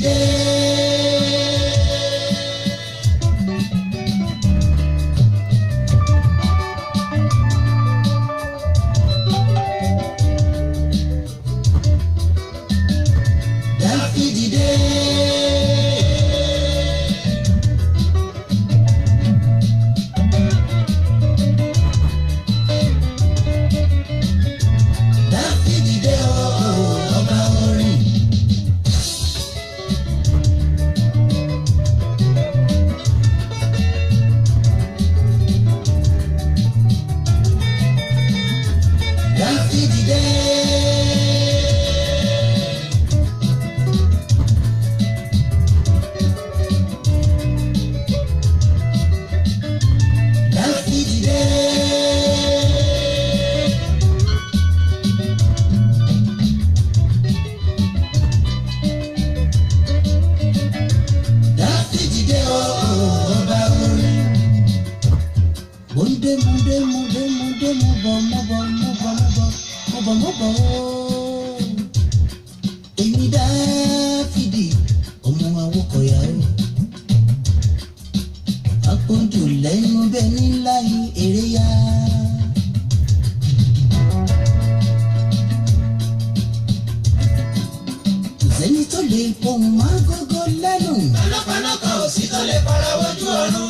dìde. Èmi Dáfídì ọmọ Awókọ̀yà o, àpọ̀jù lẹ́nu bẹ́ẹ̀ ní láyé eré yá. Sẹ́ni tó lè pohùn máa gógó lẹ́nu. Panápaná kan ò sí tó lè fara wojú ọ̀run.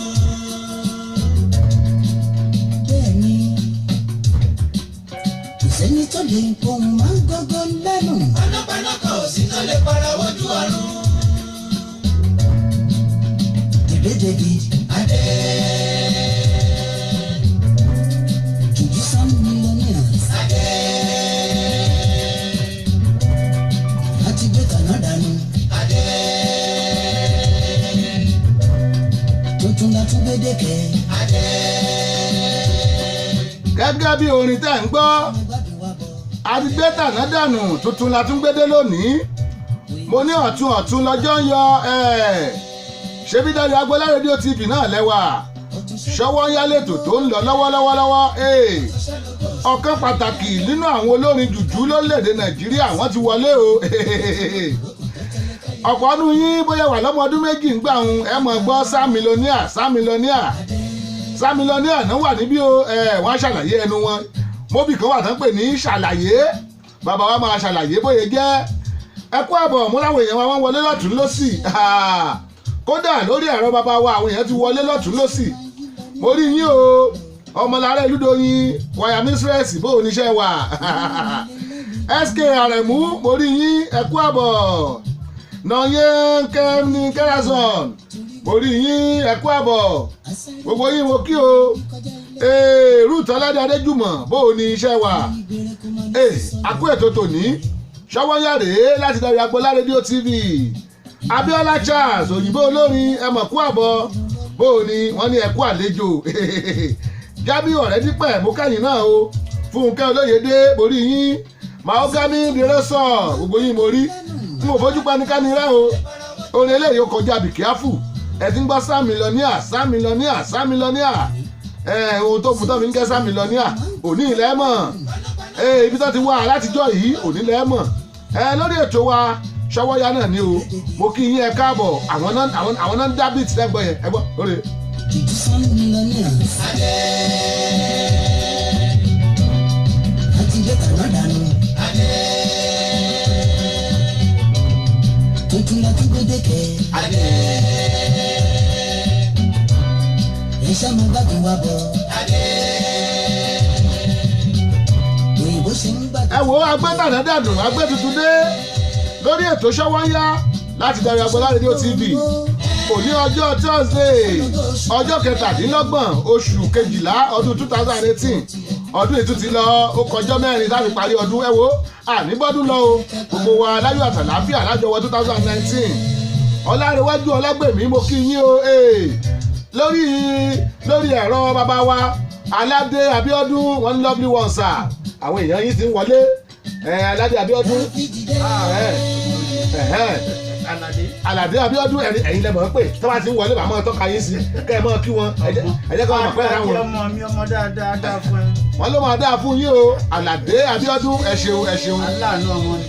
Bẹ́ẹ̀ni, sẹ́ni tó lè pohùn máa gógó lẹ́nu. Panápaná kan ò sí tó lè fara wojú ọ̀run. David Adé. Juju Sound Millionaires. Adé. Láti gbé kaná dànù. Adé. Tuntun la tún gbé dẹ́kẹ̀. Adé. Gẹ́gẹ́ bí orin tẹ́ ń gbọ́, a ti gbé tàná dànù, tuntun la tún gbé dé lónìí. Mo ní ọ̀tún ọ̀tún lọ́jọ́ ń yọ ṣebí Dayo Agboola rédíò TV náà lẹ́wà. Ṣọwọ́ yálètò tó ń lọ lọ́wọ́lọ́wọ́. Ọ̀kan pàtàkì nínú àwọn olórin jùjú lórílẹ̀‐èdè Nàìjíríà wọ́n ti wọlé o. Ọ̀pọ̀ ọdún yín bóyá wà lọ́mọ ọdún méjì ń gbà ń ẹ mọ̀ gbọ́ Sam Millionaire náà wà níbí o. Wọ́n á ṣàlàyé ẹnu wọn. Móbì kan wà tán pè ní ṣàlàyé. Bàbá wa máa ṣàlàyé bóyá jẹ́. Ẹ kú àbọ̀ mú láwọn èèyàn wa wọ́n wọlé lọ́tún lọ́sì. Kódà lórí ẹ̀rọ bàbá wa àwọn èèyàn ti wọlé lọ́tún lọ́sì. Mo rí yín o Ọmọlára Ìlúdóyin wàyà mistress bó oníṣẹ́ wà. SK Aremu mo rí yín ẹ kú àbọ̀. Nọ̀yẹ́ Kẹ́mi Kẹ́rẹ́sọ̀n mo rí yín ẹ kú àbọ̀. Gbogbo yín mo kí o. Ruth Ọládé Adéjùmọ̀ bó oníṣẹ́ wà. Akú ètò tòní Ṣọwọ́nyá rèé láti Dayo Agboola rédíò TV. Abiola Charles òyìnbó olórin ẹmọ̀kú àbọ̀ bóò ni wọ́n ní ẹ̀kú àlejò. Jábí ọ̀rẹ́ dípẹ̀ mú kẹ́yìn náà o. Fúnkẹ́ Olóyèdé borí yín. Mahogany Dérésọ̀ gbogbo yín mo rí. N ò fojú panikání rẹ́ o. Orin eléyìí ó kọjá be careful. Ẹ ti ń gbọ́ Sam Millionaire. Ohun tó fún tó fi ń kẹ́ Sam Millionaire òní ilẹ̀ mọ̀. Ibi tó ti wá látijọ́ yìí òní ilẹ̀ mọ̀. Lórí ètò wa Ṣọwọ́nyá náà ni o. Mo kí yín ẹ káàbọ̀ àwọn náà ń dá bíìtì lẹ́gbọ̀n yẹn ẹgbọ́n lórí. Juju Sound Millionaires. Adé. Láti gbé kaná dànù. Adé. Tuntun la tún gbé dẹ́kẹ̀. Adé. Ẹ ṣá máa gbádùn wa bọ̀. Adé. Òyìnbó ṣe ń gbádùn. Ẹ wo agbẹ́tàná dànù agbẹ́ tuntun dé lórí ètò Ṣọwọ́nyá láti Dayo Agboola rédíò TV. Òní ọjọ́ Thursday ọjọ́ 27 oṣù kejìlá ọdún 2018. Ọdún ètò ti lọ ó kọjọ́ mẹ́rin láti parí ọdún. Ẹ wo àníbọ́dún lọ o gbogbo wa láyọ̀ àtàlàáfíà lájọwọ́ 2019. Ọlárewájú Ọlágbèmí mo kí yín o. Lórí ẹ̀rọ bàbá wa Aládé Abíọ́dún wọn ní lovely one sir. Àwọn èèyàn yìí ti ń wọlé. Aládé Abíọ́dún Aládé Abíọ́dún ẹ̀yin lẹ́mọ̀ pé tó bá ti ń wọlé bàá máa tọ́ka yín sí kẹ́ ẹ máa kí wọn ẹ jẹ́ kí wọ́n mọ̀ pé ẹ̀rọ àwọn. ọmọ mi ọmọ dáadáa fún ẹ. wọ́n ló máa dáa fún yín o Àlàdé Abíọ́dún ẹ ṣeun ẹ ṣeun. aláàánú ọmọ ni.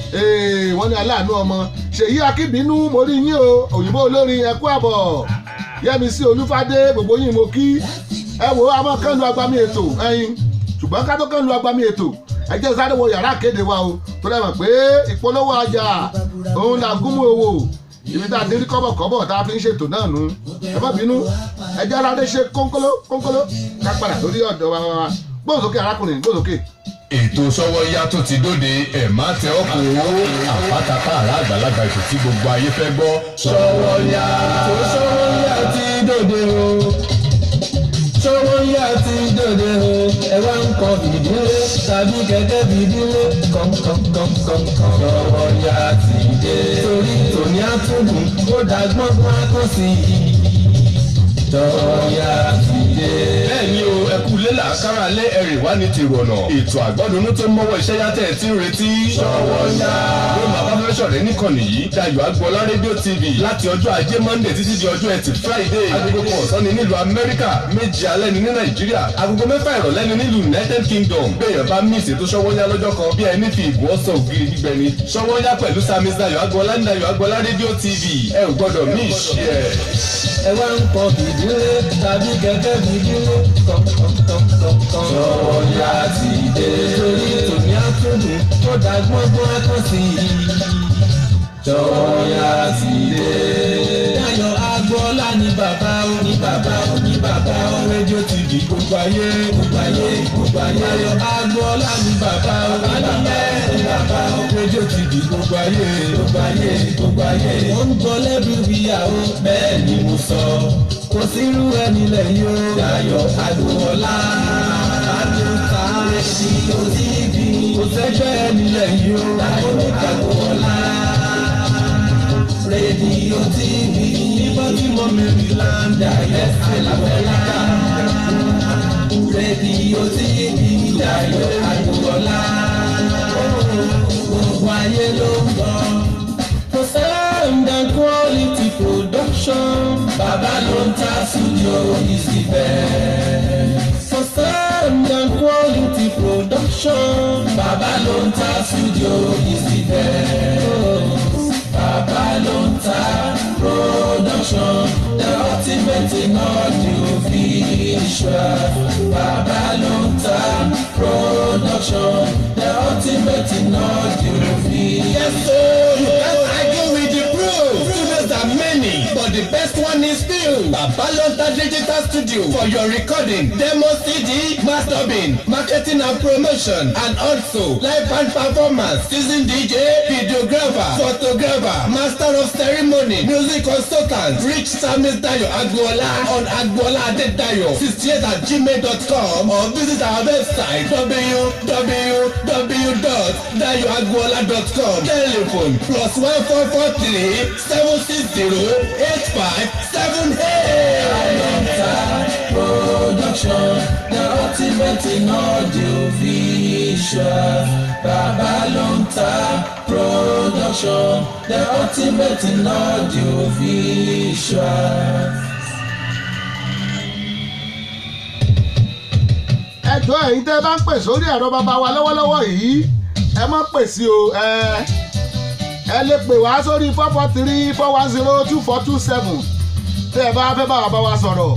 wọ́n ní aláàánú ọmọ Ṣèyí Akíbínú mo rí yín o òyìnbó olórin ẹ kú àbọ̀ Yẹ́misí Olúfádé gbogbo yín mo kí ẹ wò á mọ̀ kán lu agbami ètò ẹyin ṣùgbọ́n ká tó kán lu agbami ètò ẹ jẹ́ sáré wọ yàrá kéde wa o tó dẹ̀ mọ̀ pé ìpolówó ọjà òun là gúnmú owó ibi tá a ti rí kọ́bọ̀kọ́bọ̀ tá a fi ń ṣètò náà nù ẹ má bínú ẹ jẹ́ aládé ṣe kónkóló ká padà lórí ọ̀dọ̀ wa gbóòsókè arákùnrin gbóòsókè. ètò Sọ́wọ́nyá tó ti dóde ẹ̀ má tẹ ọkọ̀ owó àpáta pààrà àgbàlagbà ètò tí gbogbo ayé fẹ́ gbọ́. Sọ́wọ́nyá tó Sọ́wọ́nyá ti dóde o Sọ́wọ́nyá ti dóde o ẹ wá ń kọ fìdílé tàbí kẹ̀kẹ́ fìdílé kọ̀ǹkọ̀ǹkọ̀ǹkọ̀ǹ Sọ́wọ́nyá ti dé torí tòní àtúndùn ó dàgbọ́n fún akọ́sí Sọ́wọ́nyá ti dé. bẹ́ẹ̀ni o ẹ kú lélà kára lé ẹrìn wá ní tèrò ọ̀nà ètò àgbọ́dúnú tó mọ́wọ́ iṣẹ́ yàtẹ̀ tí ń retí. Sọ́wọ́nyá ló máa bá fẹ́ sọ̀rọ̀ níkànnì yìí Dayọ̀ Agboola rédíò TV láti ọjọ́ ajé Monday títí di ọjọ́ ẹtì Friday agogo kan ọ̀sán ni nílùú Amẹ́ríkà 7 alẹ́ ni ní Nàìjíríà agogo 6 ìrọ̀lẹ́ ni nílùú United Kingdom. béèyàn bá mí ìṣètò Sọ́wọ́nyá lọ́jọ́ kan bí ẹni fi ìbò ọ̀sán ògiri gbígbẹ ni Sọ́wọ́nyá pẹ̀lú Samis Dayọ̀ Agboola ní Dayọ̀ Agboola rédíò TV ẹ ò gbọ́dọ̀ mí ìṣe ẹ̀. ẹ wá ń kọ fìdílé tàbí kẹ̀kẹ́ fìdílé kọ̀ǹkọ̀ǹkọ̀ǹkọ̀ǹ Sọ́wọ́nyá ti dé torí tòní àtúndùn ó dàgbọ́ngbọ́n akọ́sí Sọ́wọ́nyá ti dé. Dayọ̀ Agboola ní bàbá ó ní bàbá ó ní bàbá ó rédíò TV gbogbo ayé gbogbo ayé gbogbo ayé. Dayọ̀ Agboola ní bàbá ó ní bàbá ó rédíò TV gbogbo ayé gbogbo ayé gbogbo ayé. ó ń gbọ́ lẹ́bí ìyàwó bẹ́ẹ̀ ni mo sọ kò sí irú ẹni lẹ́yìn o. Dayọ̀ Agboola àdúrà rédíò TV kò sẹ́gbẹ́ ẹni lẹ́yìn o. Dayọ̀ Agboola rédíò TV nígbà tí mo Maryland ẹsẹ̀ l'Amẹ́ríkà. rédíò TV Dayọ̀ Agboola gbogbo ayé ló ń gbọ́. For sound and quality production Baba Lonta Studio is the best. For sound and quality production Baba Lonta Studio is the best. Baba Lonta Production, the ultimate in audio visual. Baba Lonta Production, the ultimate in audio visual. Yes, sir. You can't argue with the proof. Studios are many, but the best one is still Baba Lonta Digital Studio for your recording, demo CD, mastering, marketing and promotion, and also live band performance, seasoned DJ, videographer, photographer, master of ceremony, music consultant. Reach Samis Dayọ̀ Agboola on agboola68@gmail.com or visit our website www.dayoagboola.com. Telephone +1443 760 8578. Production, the ultimate in audio visual. Baba Lonta Production, the ultimate in audio visual. ẹjọ́ ẹ̀yin tẹ́ bá ń pè sórí ẹ̀rọ bàbá wa lọ́wọ́lọ́wọ́ yìí ẹ má pè sí o ẹ lè pè wá sórí 443-410-2427 tẹ́ ẹ bá fẹ́ bá bàbá wa sọ̀rọ̀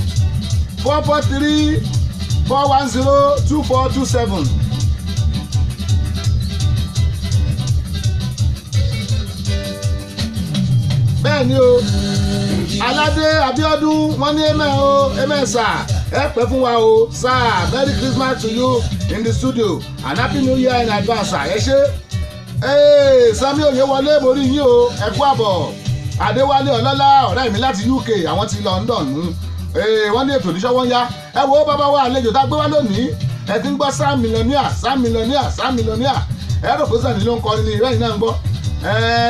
443-410-2427. bẹ́ẹ̀ ni o Aládé Abíọ́dún wọ́n ní ẹ̀mẹ́ o ẹ̀mẹ́ sà ẹ pẹ́ fún wa o sir. Merry Christmas to you in the studio and Happy New Year in advance sir. ẹ ṣé Sami Oyewole mo rí yín o ẹ kú àbọ̀. Adéwálé Ọlọ́lá ọ̀rẹ́ mi láti UK àwọn ti London wọ́n ní ètò ní Sọ́wọ́nyá ẹ wo bàbá wa àlejò tá a gbé wá lónìí ẹ ti ń gbọ́ Sam Millionaire Sam Millionaire Sam Millionaire ẹ rò pé Sani ló ń kọrin ní ìrẹ́yìn náà ń gbọ́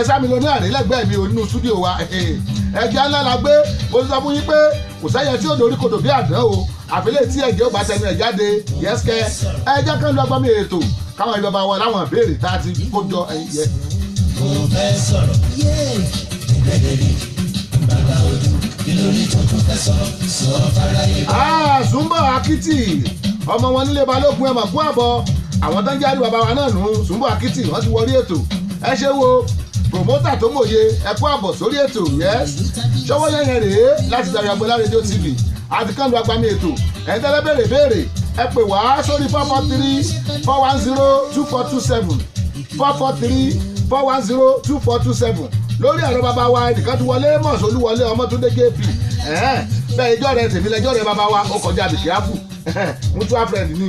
Sam Millionaire rí lẹ́gbẹ̀ẹ́ mi ò nínú stúdíò wa ẹ̀jẹ̀ ńlá la gbé mo sọ fún yín pé kò sẹ́yẹ tí ó dorí kodò bí àdán o àfilẹ̀ tí ẹ̀jẹ̀ ó bá tẹnu ẹ̀ jáde yẹ́sìkẹ́ ẹ̀jẹ̀ kan lọ́gbọ́n mi ètò káwọn ìjọba wa láwọn ìbéèrè tá a ti kó jọ ẹ̀yìn yẹ. mo fẹ́ sọ̀rọ̀ gbẹ̀gẹ̀rẹ̀ bàbá ojú kí lórí tuntun fẹ́ sọ faraye. Zumba Akiti ọmọ wọn nílé balógun ẹ̀mọ̀ kú àbọ̀ àwọn tó ń jáde bàbá wa náà nù Sùnbọ̀ Akítì wọ́n ti wọrí ètò ẹ ṣe wo promoter tó mòye ẹ kú àbọ̀ sórí ètò yes ṣọwọ́ yẹn rèé láti darí Agboola rédíò TV àti kánlu agbami ètò ẹ̀ ń tẹ́lẹ̀ béèrè ẹ pè wá sórí 443-410-2427 443-410-2427 lórí ẹ̀rọ bàbá wa ẹnìkan ti wọlé mọ̀ọ́sọ̀ olúwọlé Ọmọ́túndé JP bẹ́ẹ̀ ìjọ rẹ̀ tèmi lẹ́jọ́ rẹ̀ bàbá wa ó kọjá bìkíáfù mutual friend ni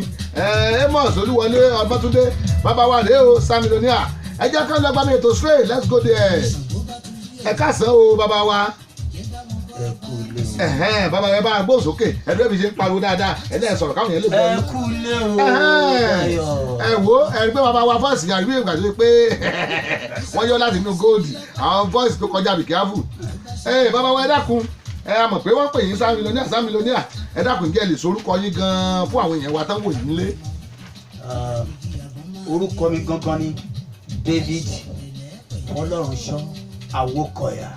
Amos olúwọlé Ọmọ́túndé bàbá wa rèé o Sam Millionaire ẹ jẹ́ ká lọ gbàmí ètò straight let's go there ẹ káàsán o bàbá wa bàbá rẹ bá gbóhùn sókè ẹdúró mi ṣe ń pariwo dáadáa ẹdẹ ẹ sọ̀rọ̀ káwọn yẹn lè gbọ́ ẹ kú lé o ẹ wo ẹ gbé bàbá wa fọ́ọ̀sì yàrá ìwé ìgbà tó pé wọ́n yọ láti inú góòlù àwọn fọ́ọ̀sì tó kọjá bìkíáfù bàbá wa ẹ dákun ẹ mọ̀ pé wọ́n pè yín Sam Millionaire ẹ dákun jẹ́ lè sorúkọ yín gan-an fún àwọn èèyàn wa tán wò yín nílé. orúkọ mi gangan ni David Fọlọ́runṣọ́ Awókọ̀yà.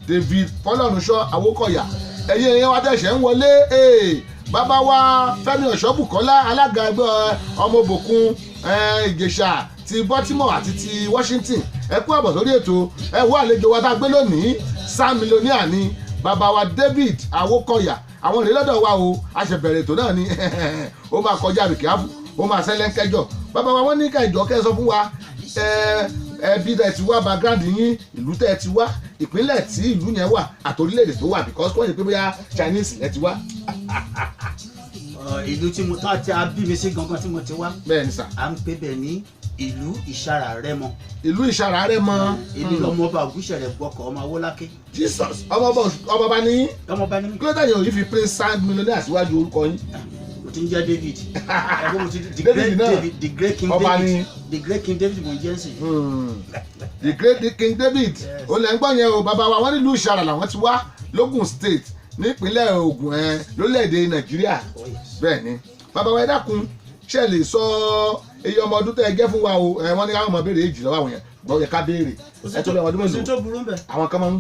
David Fọlọ́runṣọ́ Awókọ̀yà ẹ̀yin èèyàn wa tẹ̀sẹ̀ ń wọlé bàbá wa Fẹ́mi Ọ̀ṣọ́bùkọ́lá alága ẹgbẹ́ ọmọ òbòkun Ìjẹ̀ṣà ti Baltimore àti ti Washington ẹ kú àbọ̀ sórí ètò ẹ wọ àlejò wa tá a gbé lónìí Sam Millionaire ni bàbá wa David Awókọ̀yà àwọn ìrìn lọ́dọ̀ wa o àṣẹbẹ̀rẹ̀ ètò náà ni ó máa kọjá bìkíáfù ó máa ṣẹlẹ̀ ń kẹjọ bàbá wa wọ́n ní kẹjọ kẹ́ sọ fún wa ẹbí tẹ́ ti wá background yín ìlú tẹ́ ti wá ìpínlẹ̀ tí ìlú yẹn wà àtòrílẹ̀-èdè tó wà because kọ́ ni pé bóyá Chinese lẹ́ ti wá. ìlú tí mo tán àti abími sí gangan tí mo ti wá. bẹ́ẹ̀ ni sà. à ń pè bẹ́ẹ̀ ní ìlú Ìṣàrà Rẹ́mọ. ìlú Ìṣàrà Rẹ́mọ. èmi lọmọọba Ògúnṣẹ̀rẹ̀ gbọ́kọ̀ ọmọ Awóláké. Jesus ọmọọba ni yín. ọmọọba ni mí. kí ló dé yẹn òyìn fi Prince Sam Millionaire síwájú orúkọ yín. mo ti ń jẹ́ David. ẹ̀gbọ́n mo ti di the great King ọba David. ni. the great King David mo ń jẹ́ sí. the great King David ó lẹ́ ń gbọ́ yẹn o bàbá wa wọ́n nílùú Ìṣàrà làwọn ti wá lógùn state nípínlẹ̀ Ògùn lórílẹ̀‐èdè Nàìjíríà bẹ́ẹ̀ ni bàbá wa ẹ dákun ṣe lè sọ iye ọmọ ọdún tẹ́ ẹ jẹ́ fún wa o wọ́n ní káwọn ọmọ béèrè èjì lọ́wọ́ àwọn yẹn gbọ́ yẹ ká béèrè ẹ tó lé ọmọ ọdún mélòó àwọn kan máa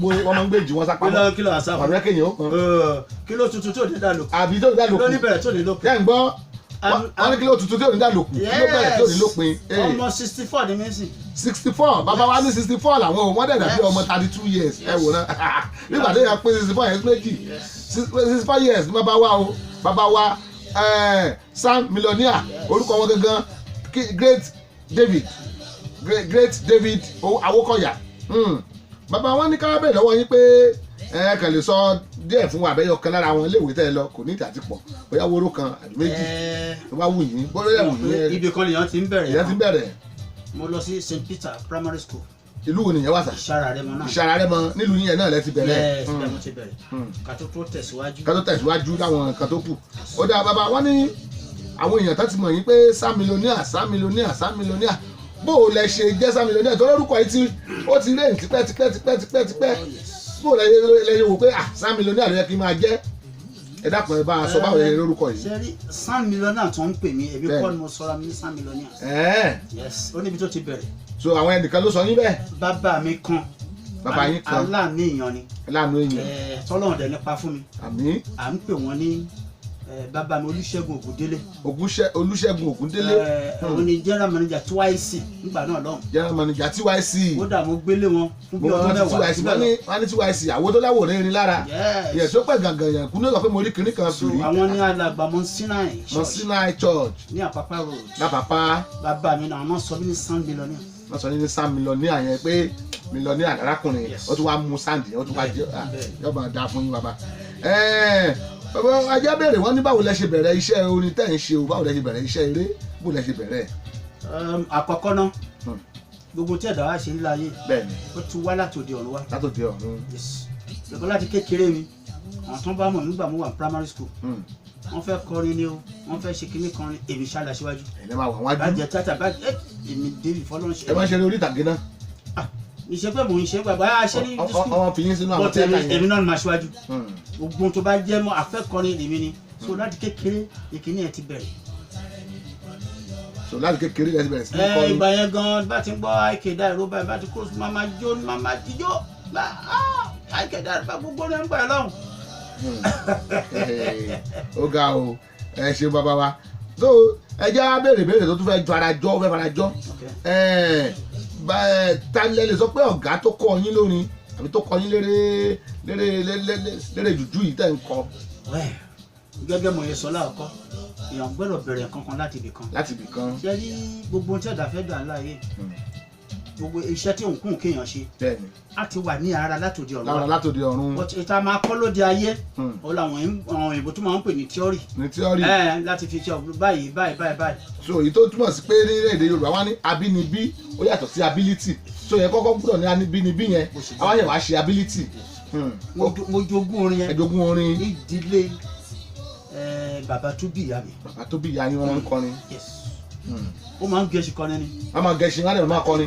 ń gbé èjì wọn sápá mọ́ kílò àṣà ọ̀rẹ́ kéèyàn ó kan kílò tuntun tó ní dàlókù àbí tó ní dàlókù lóní bẹ̀rẹ̀ tó ní lópin yẹn gbọ́ wọ́n ní kílò tuntun tó ní dàlókù kílò bẹ̀rẹ̀ tó ní lópin ọmọ 64 ni mí sìn 64 bàbá wa ní 64 làwọn o wọ́n dẹ̀ dàbí ọmọ 32 years ẹ wò náà nígbà tó yẹ pé 64 years méjì 64 years ní bàbá wa o bàbá wa Sam Millionaire orúkọ wọn gangan Great David Awókọ̀yà bàbá wọn ní ká bẹ̀rẹ̀ lọ́wọ́ yín pé ẹ kàn lè sọ díẹ̀ fún wa àbẹ́yọ kan lára àwọn iléèwé tẹ́ ẹ lọ kò ní ìtàtí pọ̀ bóyá wóró kan àbí méjì tó bá wù yín bóyá wù yín ibi kan lèèyàn ti ń bẹ̀rẹ̀ ìyẹn ti ń bẹ̀rẹ̀. mo lọ sí St. Peter Primary School. ìlú wo nìyẹn wà sà. Ìṣàrà Rẹ́mọ náà. Ìṣàrà Rẹ́mọ nílùú yẹn náà lẹ ti bẹ̀rẹ̀. yes bẹ́ẹ̀ mo ti bẹ̀rẹ̀ ká tó tẹ̀síwájú. ká tó tẹ̀síwájú láwọn nǹkan tó kù ó dáa bàbá wọn ní àwọn èèyàn tó ti mọ̀ yín pé Sam Millionaire bó o lẹ ṣe jẹ́ Sam Millionaire tó lórúkọ yìí tí ó ti rẹ̀ tipẹ́ bó o lẹ wò pé Sam Millionaire ló yẹ kí n máa jẹ́ ẹ dákun ẹ bá a sọ báwo lẹ lórúkọ yìí. ṣe rí Sam Millionaire tó ń pè mí èmi kọ́ ni mo sọra mi ní Sam Millionaire. yes ó níbi tó ti bẹ̀rẹ̀. so àwọn ẹnìkan ló sọ yín bẹ́ẹ̀. bàbá mi kan bàbá yín kan aláàánú èèyàn ni. aláàánú èèyàn. tọ́lọ́run dẹ̀ nípa fún mi. àmín. à ń pè wọ́n ní bàbá mi Olúṣẹ́gun Ògúndélé. Olúṣẹ́gun Ògúndélé. òun ni general manager TYC nígbà náà lọ́hùn. general manager TYC. ó dà mo gbélé wọn fún bí ọdún mẹ́wàá síbẹ̀ lọ. wọ́n ní TYC àwo tó láwòrán irin lára. yẹ tó pẹ̀ gangan yẹn kú ní ọ̀sán pé mo rí kinní kan fìrí. àwọn ní alàgbà Monsignor Church. ní Àpápá road. lápapá. bàbá mi náà wọ́n sọ mí ní Sam Millionaire. wọ́n sọ ní Sam Millionaire yẹn pé Millionaire arákùnrin ó tún wá mú sáǹdì ó tún wá yọba dá fún yín bàbá. ajá bèrè wọ́n ní báwo lẹ ṣe bẹ̀rẹ̀ iṣẹ́ orin tẹ́ ń ṣe o báwo lẹ ṣe bẹ̀rẹ̀ iṣẹ́ eré báwo lẹ ṣe bẹ̀rẹ̀. àkọ́kọ́ náà gbogbo tí ẹ̀dá wa ṣe ń láyé bẹ́ẹ̀ni ó ti wá láti òde ọ̀run wá. láti òde ọ̀run. ṣùgbọ́n láti kékeré mi àwọn tó ń bá mọ̀ nígbà mo wà primary school wọ́n fẹ́ kọrin ni o wọ́n fẹ́ ṣe kíní kan èmi ṣáàlà síwájú. ẹ̀lẹ́ máa wà wájú. bàjẹ́ tata bàjẹ́ èmi David Fọlọ́runṣọ́. ẹ máa ń ṣe orí ìtàgé náà. ìṣe pé mò ń ṣe gbàgbọ́ ṣé ní disco. ọmọ fi yín sínú àwọn tẹ́lẹ̀ yẹn. èmi náà ni màá ṣíwájú. gbogbo tó bá jẹ́ mọ́ afẹ́kọrin èmi ni so láti kékeré ìkíní ẹ̀ ti bẹ̀rẹ̀. so láti kékeré ẹ̀ ti bẹ̀rẹ̀ sí ní kọrin. ìgbà yẹn gan bá ti ń gbọ́ àìkè dáìró báyìí bá ti kó mama jó mama jíjó àìkè dáìró bá gbogbo rẹ̀ ń gbà lọ́hùn. ó ga o ẹ ṣe bàbá wa so ẹjẹ́ á béèrè tó tún fẹ́ fara jọ ta lẹ sọ pé ọ̀gá tó kọ́ yín lórin àbí tó kọ́ yín lérè jùjú yìí tẹ̀ ń kọ. gẹ́gẹ́ mo yẹ sọ láàkọ́ èèyàn gbọ́dọ̀ bẹ̀rẹ̀ kankan láti ibì kan ṣe rí gbogbo tí ọ̀dà fẹ́ dà láàyè gbogbo iṣẹ́ tí òǹkùn kéèyàn ṣe á ti wà ní ara látòdì ọ̀run ìta máa kọ́ lóde ayé ó làwọn òyìnbó tó máa ń pè ní tíọ́rì láti fi ṣe báyìí. so èyí tó túmọ̀ sí pé ní èdè Yorùbá wá ní abínibí ó yàtọ̀ sí ability so yẹn kọ́kọ́ gbọ́dọ̀ ní abínibí yẹn àwọn yẹn wá ṣe ability. mo jogún orin yẹn ní ìdílé bàbá tó bí ìyá mi. bàbá tó bí ìyá yín wọn máa ń kọrin. ó máa ń gẹṣin kọrin ni. wọ́n máa gẹṣin wọ́n á dẹ̀ máa kọrin.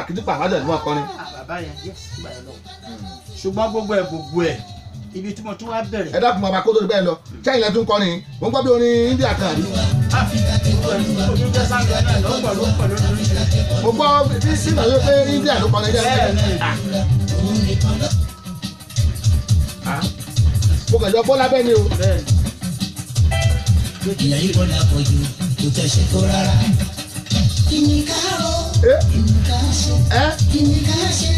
kìlípà wọ́n á dẹ̀ máa kọrin. bàbá yẹn bàbá yẹn lọ. ṣùgbọ́n gbogbo ẹ̀ ibi tí mo tún wá bẹ̀rẹ̀. ẹ dákun bàbá kó tó di bẹ́ẹ̀ lọ ṣáà ilẹ̀ tún kọrin mo ń gbọ́ bí orin India kan àbí. mo gbọ́ bí sígbà yóò pé India ló kọrin jẹ́ mo kàn jọ bọ́ lábẹ́ ni o. ìyá yìí bọ́lá pọ̀jù kò tẹ̀sẹ̀ tó rárá. ìníkàró ìníkàṣe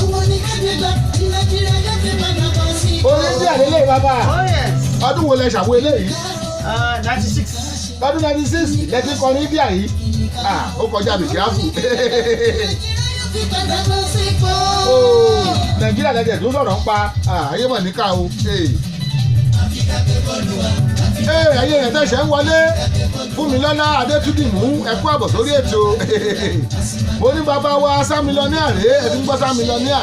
ọmọ ní kájọba ìlàjìlá jáde padà bọ̀ sí. orin India lélẹ̀ bàbá ọdún wo lẹ ṣàwọ eléyìí. 96. lọ́dún 96 lẹ́tí kọrin India yìí ó kọjá bìkì áfù. Nàìjíríà lẹ́jẹ̀ tó sọ̀rọ̀ ń pa ayé mọ̀ níkà o. ayé yẹn tẹ̀sẹ̀ ń wọlé Fúnmilọ́lá Adétúndìmú ẹ kú àbọ̀ sórí ètò. mo ní bàbá wa Sámílọ́níà rèé ẹ ti ń gbọ́ Sámílọ́níà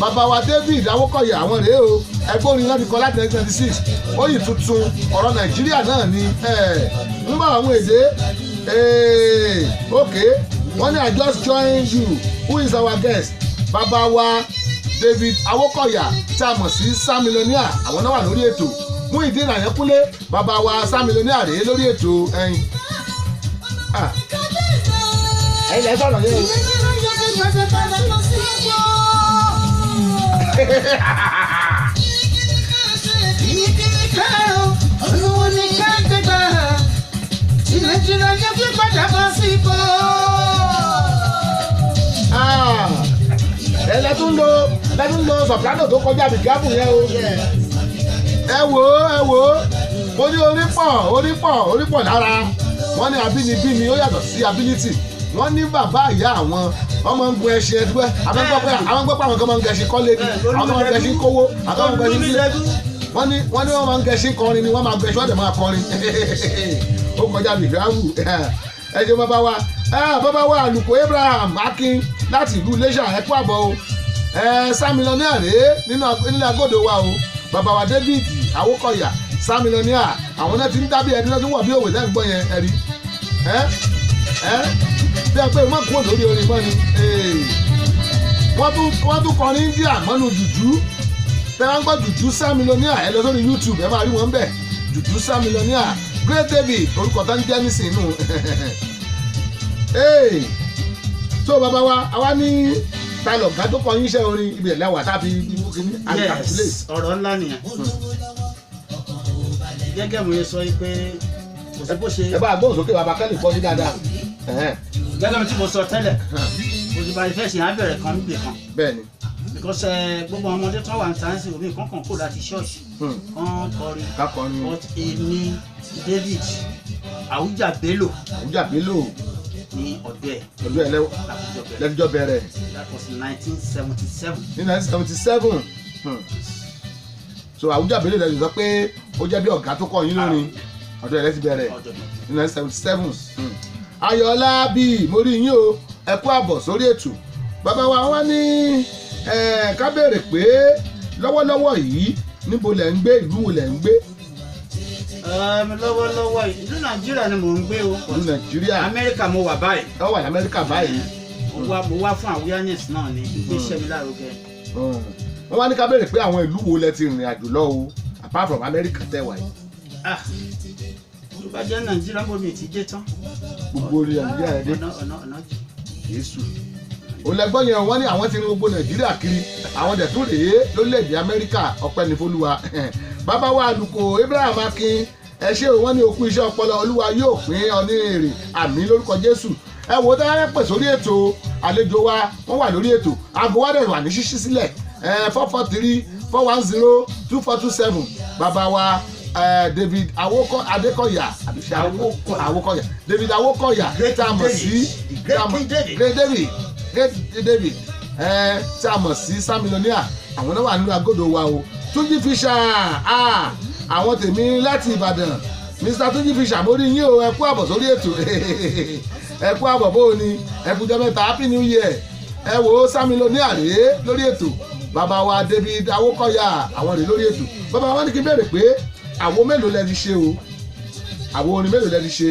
bàbá wa David Awókọ̀yà àwọn rèé o ẹgbẹ́ orin náà ti kọ láti 1996 ó yìí tuntun ọ̀rọ̀ Nàìjíríà náà ni ń bá àwọn èdè okay wọ́n ní I just join you who is our guest bàbá wa David Awókọ̀yà tí a mọ̀ sí Sámílọ́níà àwọn náà wà lórí ètò Muyideen Ayékúnlé bàbá wa Sámílọ́níà rèé lórí ètò ẹ̀yin lẹ́ sọ̀rọ̀ yẹn o. lẹ́tún lo soprano tó kọjá bìgáàbù yẹn o. ẹ wò mo ní orí pọ̀ lára wọ́n ní abínibí ni ó yàtọ̀ sí ability wọ́n ní bàbá ìyá àwọn ọmọ ń gun ẹṣin ẹdúgbẹ́ àwọn gbọ́ pé àwọn kan máa ń gẹṣin kọ́lé ni àwọn kan máa ń gẹṣin kówó àwọn kan máa ń gẹṣin sílẹ̀ wọ́n ní wọ́n máa ń gẹṣin kọrin ni wọ́n máa ń gẹṣin ọ̀dẹ̀ máa kọrin ó kọjá bìgáàbù ẹ ṣe bàbá wa Àlùkò Abraham Akin láti ìlú Iléṣà ẹ kú àbọ̀ o Sámílọ́níà rèé nílẹ̀ agodo wa o bàbá wa David Awókọ̀yà Sámílọ́níà àwọn náà ti ń dábìí ẹni náà ti ń wọ̀ bí òwe náà ń gbọ́ yẹn ẹ̀rí bí a pé má kúrò lórí orin mọ́ ni wọ́n tún kọrin India mọ́nu jùjú tẹ́ wọ́n gbọ́ jùjú Sámílọ́níà ẹ lọ sórí YouTube ẹ máa rí wọn bẹ̀ jùjú Sámílọ́níà Great David orúkọ tó ń jẹ́ nísìnyí nù so bàbá wa àwa ní talọ̀ ká tó kọ yín iṣẹ́ orin ibi ẹ̀lẹ́ wà tábí ibú kìíní àtàkùlé. ọ̀rọ̀ ńlá nìyẹn gẹ́gẹ́ mo yẹ sọ pé kò sí bó ṣe. ẹ bá gbóhùn sókè bàbá kẹ́lì kọ́ ní dáadáa. gẹ́gẹ́ tí mo sọ tẹ́lẹ̀ mo ti bá ifẹ̀ ṣe àbẹ̀rẹ̀ kan níbì kan. bẹ́ẹ̀ni. because gbogbo ọmọdé tó wà ní sáyẹ́nsì omi kankan kó láti ṣọ́ọ̀ṣì kan kọrin but èmi David Awújà Bello ní ọdún ẹ lẹ́fíjọ́ bẹ̀rẹ̀. that was 1977. ní 1977 so Awújà Bello lẹ́yìn sọ pé ó jẹ́ bí ọ̀gá tó kọ́ yín lórin ọdún ẹ̀ lẹ́ti bẹ̀rẹ̀ ní 1977. Ayọ̀ọ́lá bíi mo rí yín o ẹ kú àbọ̀ sórí ètò bàbá wa wá ní ká béèrè pé lọ́wọ́lọ́wọ́ yìí níbo lẹ̀ ń gbé ìlú wo lẹ̀ ń gbé. lọ́wọ́lọ́wọ́ ìlú Nàìjíríà ni mò ń gbé o. ìlú Nàìjíríà. Amẹ́ríkà mo wà báyìí. ẹ wà ní Amẹ́ríkà báyìí. mo wá fún awareness náà ní iṣẹ́ mi lárugẹ. wọ́n wá ní ká béèrè pé àwọn ìlú wo lẹ ti rìnrìn àjò lọ o apart from Amẹ́ríkà tẹ́ wà yìí. tó bá jẹ́ Nàìjíríà mo mi ti dé tán. gbogbo orí Nàìjíríà yẹn dé. ọ̀nà Jésù olùgbọ́n yẹn wọ́n ní àwọn ti rin gbogbo Nàìjíríà kiri àwọn dẹ̀ tún rèé lórílẹ̀‐èdè Amẹ́ríkà ọpẹ́ ní fólúwa bàbá wa Àlùkò Abraham Akin ẹ ṣé o wọ́n ní okú iṣẹ́ ọpọlọ olúwa yóò pín ọ ní èrè àmì lórúkọ jésù ẹ wò ó tẹ́lẹ̀ pè sórí ètò àlejò wa wọ́n wà lórí ètò aago wa dẹ̀ wà ní ṣíṣí sílẹ̀ 443-410-2427 bàbá wa David Adékọ̀yà David Awókọ̀yà tá a mọ̀ sí Great David tá a mọ̀ sí Sam Millionaire àwọn náà wà nínú agodo wa o Túnjí Fisher àwọn tèmi láti Ìbàdàn Mr. Túnjí Fisher mo rí yín o ẹ kú àbọ̀ sórí ètò ẹ kú àbọ̀ bó o ní ẹ kú jọ́ mẹ́ta Happy New Year ẹ wò ó Sam Millionaire rèé lórí ètò bàbá wa David Awókọ̀yà àwọn rèé lórí ètò bàbá wa ní kí n béèrè pé àwo mélòó lẹ ti ṣe o àwo orin mélòó lẹ ti ṣe.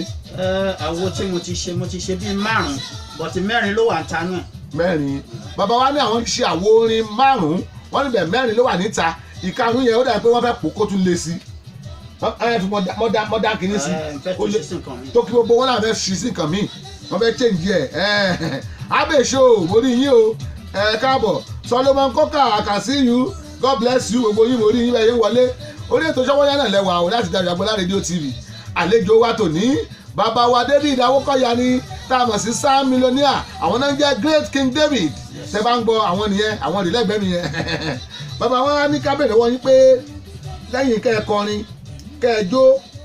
àwo tí mo ti ṣe bíi 5 but 4 ló wà níta náà. 4 bàbá wa ní àwọn ti ṣe àwo orin 5 wọ́n níbẹ̀ 4 ló wà níta ìkarùn yẹn ó dàbí pé wọ́n fẹ́ pò kó tún lé sí ẹ fi mọ́dá kìíní sí tó kí gbogbo wọn náà fẹ́ ṣí sí nǹkan míì wọ́n fẹ́ change ẹ̀ abèṣó mo rí yín o káàbọ̀ Solomon Coker I can see you God bless you gbogbo yín mo rí yín bẹ́ẹ̀ yín wọlé orí ètò Sówónyá náà lẹ́wà o láti Dayo Agboola rédíò TV àlejò wa tòní bàbá wa David Awókọ̀yà ni tá a mọ̀ sí Sam Millionaire àwọn náà ń jẹ́ Great King David tẹ bá ń gbọ́ àwọn nìyẹn àwọn ìdílẹ́gbẹ̀ẹ́ mi yẹn bàbá wa ní ká bèrè wọ́n yín pé lẹ́yìn kẹ́ ẹ kọrin kẹ́ ẹ jó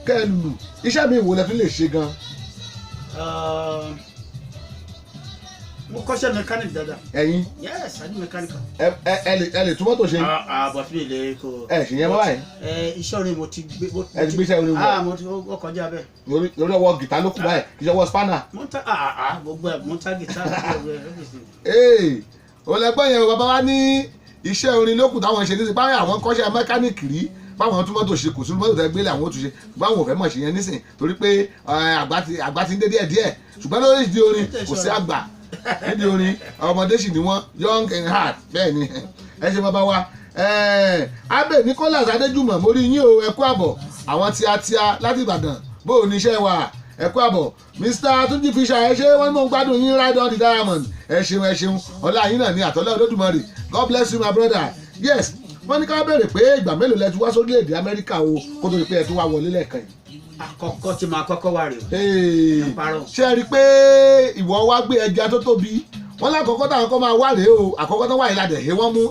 kẹ́ ẹ lùlù iṣẹ́ mi ìwò lẹ tún lè ṣe gan. mo kọ́ṣẹ́ mechanic dáadáa. ẹ̀yin. yes I do mechanical. ẹ lè tún mọ́tò ṣe. bọ̀ fi lè kó. ẹ ṣì yẹn mọ́ báyìí. iṣẹ́ orin mo ti gbé. ẹ ti gbé iṣẹ́ orin wọ. mo ti kọjá bẹ́ẹ̀. lórí ọwọ́ gìtá ló kù báyìí kì í ṣe ọwọ́ spanner. gbogbo ẹ̀ mo ń ta gìtá. olẹ́gbọ́n yẹn bàbá wa ní iṣẹ́ orin ló kù táwọn ṣe ní ti báyìí àwọn kọ́ṣẹ́ mẹkáníìkì rí báwọn tún mọ́tò ṣe kò sí mọ́tò tẹ́ gbélé àwọn òtún ṣe báwọn ò fẹ́ mọ̀ ṣe yẹn nísìn torí pé àgbà ti ń dé díẹ̀ ṣùgbọ́n lórí ìdí orin kò sí àgbà nídìí orin ọmọdé sì ni wọ́n young and hard bẹ́ẹ̀ ni ẹ ṣe bàbá wa Abe Nicholas Adéjùmọ̀ mo rí yín o ẹ kú àbọ̀ àwọn tíatíá láti Ìbàdàn bó o níṣẹ́ wa ẹ kú àbọ̀ Mr. Túnjí Fisher ẹ ṣe wọ́n ní mò ń gbádùn yín Ride on the Diamond ẹ ṣeun ọlá yín náà ní àtọ́lẹ́ Olódùmarè God bless you my brother yes wọ́n ní ká béèrè pé ìgbà mélòó lẹ ti wá sórílẹ̀-èdè Amẹ́ríkà o kó tó di pé ẹ tún wá wọlé lẹ́ẹ̀kan yìí. àkọ́kọ́ tí màá kọ́kọ́ wá rè o. ṣé ẹ rí i pé ìwọ wá gbé ẹja tó tóbi wọ́n lákọ̀ọ́kọ́ táwọn kan máa wá rèé o àkọ́kọ́ tó wà yìí ládẹ̀ ẹ̀ wọ́n mú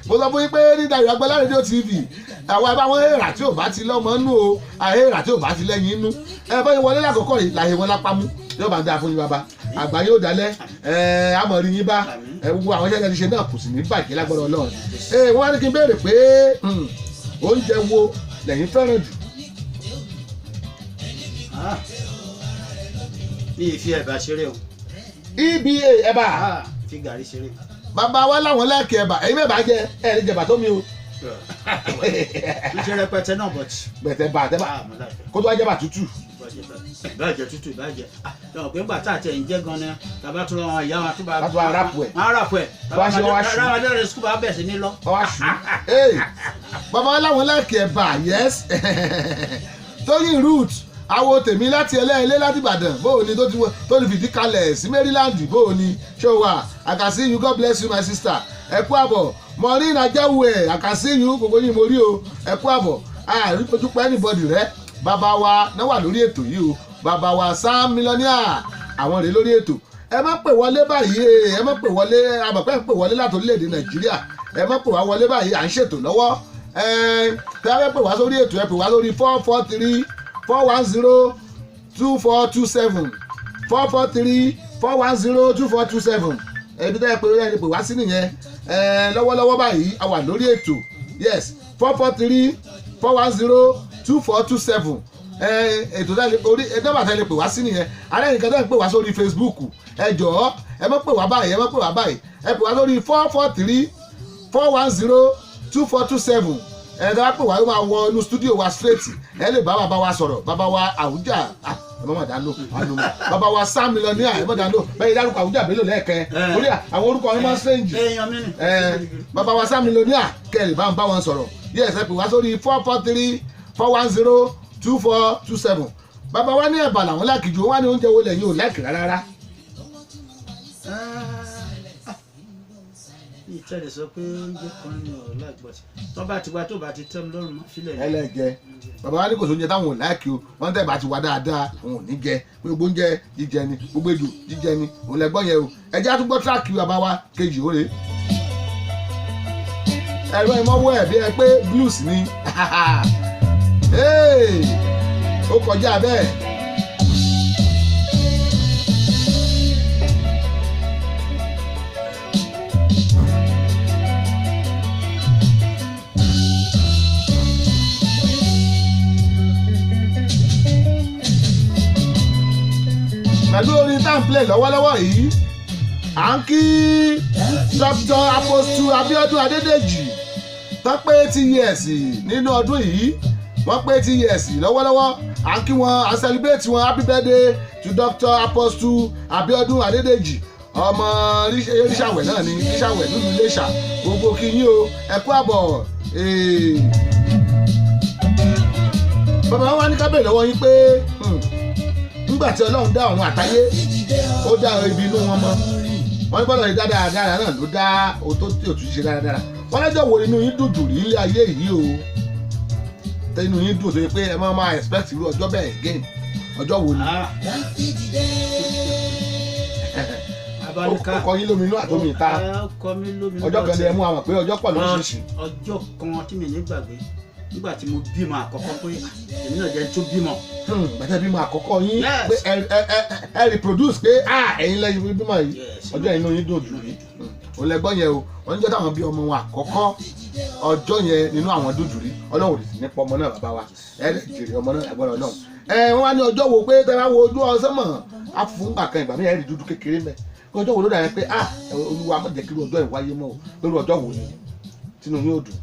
mo sọ fún yín pé ní Dayo Agboola rédíò TV àwọn ẹ bá wọn èèrà tí ò bá ti lọ́mọ nú o àèèrà tí ò bá ti lẹ́yìn inú ẹ bá yín wọlé lákọ̀ọ́kọ́ yìí láyé wọn lápá mú yóò bá ń dáa fún yín bàbá àgbà yóò dalẹ̀ àmọ̀rí yín bá gbogbo àwọn iṣẹ́ ṣe náà kò sì ní bàjẹ́ lágbọ́dọ̀ Ọlọ́run wọ́n wá ní kí n béèrè pé oúnjẹ wo lẹ́yìn fẹ́ràn jù. bí ìfi ẹ̀bà ṣeré o. EBA ẹ̀bà. fi gàrí ṣeré. bàbá wa láwọn lẹ́ẹ̀kì ẹ̀bà ẹ̀yin mẹ́bàá jẹ ẹ̀ ní jẹ̀bà tó mi o. iṣẹ́ rẹpẹtẹ náà bọ̀tì. bẹ̀tẹ̀ bà tẹ́bà kó tó wá jẹ́bà tútù. ìbàjẹ́ tútù ìbàjẹ́ náà pé ńgbà tá àti ẹ̀ ń jẹ́ gan-an ni tàbá tó lọ wọn ìyá wọn tó bá. láti wá rápù ẹ̀. máa rápù ẹ̀. wá ṣe wá ṣù. ráwọn adẹ́rẹ́ sukùl bá bẹ̀ sí ní lọ. wá ṣù. bàbá wa láwọn lẹ́ẹ̀kì ẹ̀bà yes Tóyìn Root àwo tèmi láti ẹlẹ́ẹ̀lẹ́ láti Ìbàdàn bóò ni tó ti fìdí kalẹ̀ sí Maryland bóò ni ṣé o wà I can see you God bless you my sister ẹ kú àbọ̀ Maureen Ajáwùẹ̀ I can see you gbogbo yín mo rí o ẹ kú àbọ̀ àárín ojú pẹ́ anybody rẹ bàbá wa náà wà lórí ètò yìí o bàbá wa Sam Millionaire àwọn rèé lórí ètò ẹ má pè wọlé báyìí ẹ má pè wọlé àbàpẹ́ pè wọlé láti orílẹ̀-èdè Nàìjíríà ẹ má pè wá wọlé báyìí à ń ṣètò lọ́wọ́ tẹ́ ẹ pè wá sórí ètò ẹ pè wá lórí 443-410-2427 443-410-2427 ẹbí tẹ́ ẹ pé ẹ lè pè wá sí nìyẹn lọ́wọ́lọ́wọ́ báyìí a wà lórí ètò yes 443-410-2427 ètò orí nọ́mbà tẹ́ lè pè wá sí nìyẹn alẹ́ nìkan tẹ́ ẹ pè wá sórí Facebook ẹ jọ̀ọ́ ẹ má pè wá báyìí ẹ má pè wá báyìí ẹ pè wá lórí 443-410-2427 ẹ̀ẹ́dá wá pè wá yóò máa wọ inú stúdíò wa straight ẹ lè bá bàbá wa sọ̀rọ̀ bàbá wa Àwùjá ẹ má dá lò bàbá wa Sam Millionaire ẹ má dá lò bẹ́ẹ̀ dárúkọ Àwùjá Bello lẹ́ẹ̀kẹ́ orí àwọn orúkọ wọn máa ń strange bàbá wa Sam Millionaire kẹ́lì bá ń bá wọn sọ̀rọ̀ yes ẹ pè wá sórí 443-410-2427 bàbá wa ní ẹ̀bà làwọn lákìjú wọn ní oúnjẹ wo lẹ́yìn ò láìkì rárá. ìtẹ́lẹ̀ sọ pé oúnjẹ kan ní ọ̀la ìgbọ̀tì tó bá ti wá tó bá ti tẹ́ mi lọ́rùn mọ́ fílẹ̀ ẹlẹ́jẹ bàbá wa ní kò sóúnjẹ táwọn ò láìkí o wọ́n tẹ̀ bá ti wá dáadáa àwọn ò ní jẹ pé gbogbo oúnjẹ jíjẹ ni gbogbo èdò jíjẹ ni òun lẹ́gbọ́n yẹn o ẹjẹ́ àtúgbọ́ tíráàkì bàbá wa kejì ó rè ẹ̀rọ ìmọ̀wọ́ ẹ̀ bí ẹ pé blues ni ó kọjá bẹ́ẹ̀. pẹ̀lú orin táǹpìlẹ̀ lọ́wọ́lọ́wọ́ yìí à ń kí Dr. Apostle Abiodun Adedeji tán pé 80 years nínú ọdún yìí wọ́n pé 80 years lọ́wọ́lọ́wọ́ à ń kí wọn à ń celebrate wọn happy birthday to Dr. Apostle Abiodun Adedeji ọmọ Oríṣàwẹ̀ náà ni Oríṣàwẹ̀ nílùú Iléṣà gbogbo kí yín o ẹ kú àbọ̀ bàbá wa ní ká bèrè lọ́wọ́ yín pé nígbà tí Ọlọ́run dá ọ̀run àtayé ó dá ibi inú wọn mọ́ wọ́n ní bọ́dọ̀ ìdá dáradára náà ló dá ohun tó tí ò tún ṣe dáradára wọ́n lọ́jọ́ wo inú yín dùn jù rí ilé ayé yìí o tẹ́ inú yín dùn tó yẹ pé ẹ máa expect irú ọjọ́ bẹ́ẹ̀ again ọjọ́ wo ni. ó kọ yín lóminú àtomi ìta ọjọ́ kan lè mú àwọn pé ọjọ́ pọ̀ lóṣìṣì. ọjọ́ kan tí mi ní gbàgbé nígbà tí mo bímọ àkọ́kọ́ pé èmi náà jẹ́ tó bímọ. bàtà bímọ àkọ́kọ́ yín pé ẹ reproduce pé ẹ̀yin lẹ́yìn bímọ yìí ọjọ́ inú yín dùn jù rí òun lẹ́gbọ́n yẹn o wọ́n ń jẹ́ táwọn bí ọmọ wọn àkọ́kọ́ ọjọ́ yẹn nínú àwọn dùn jù rí Ọlọ́run ò sì ní pọ̀ ọmọ náà bàbá wa ẹ lè jèrè ọmọ náà ẹ̀gbọ́n Ọlọ́run. wọ́n wá ní ọjọ́ wo pé tẹ́ bá wo ojú ọsẹ́ mọ̀ á fún gbà kan ìgbà mìíràn rí dúdú kékeré mẹ́ ọjọ́ wo ló dàbí pé Olúwa má jẹ́ kí ọjọ́ ìwáyé mọ́ o lórí ọjọ́ wo ni tínú yóò dùn.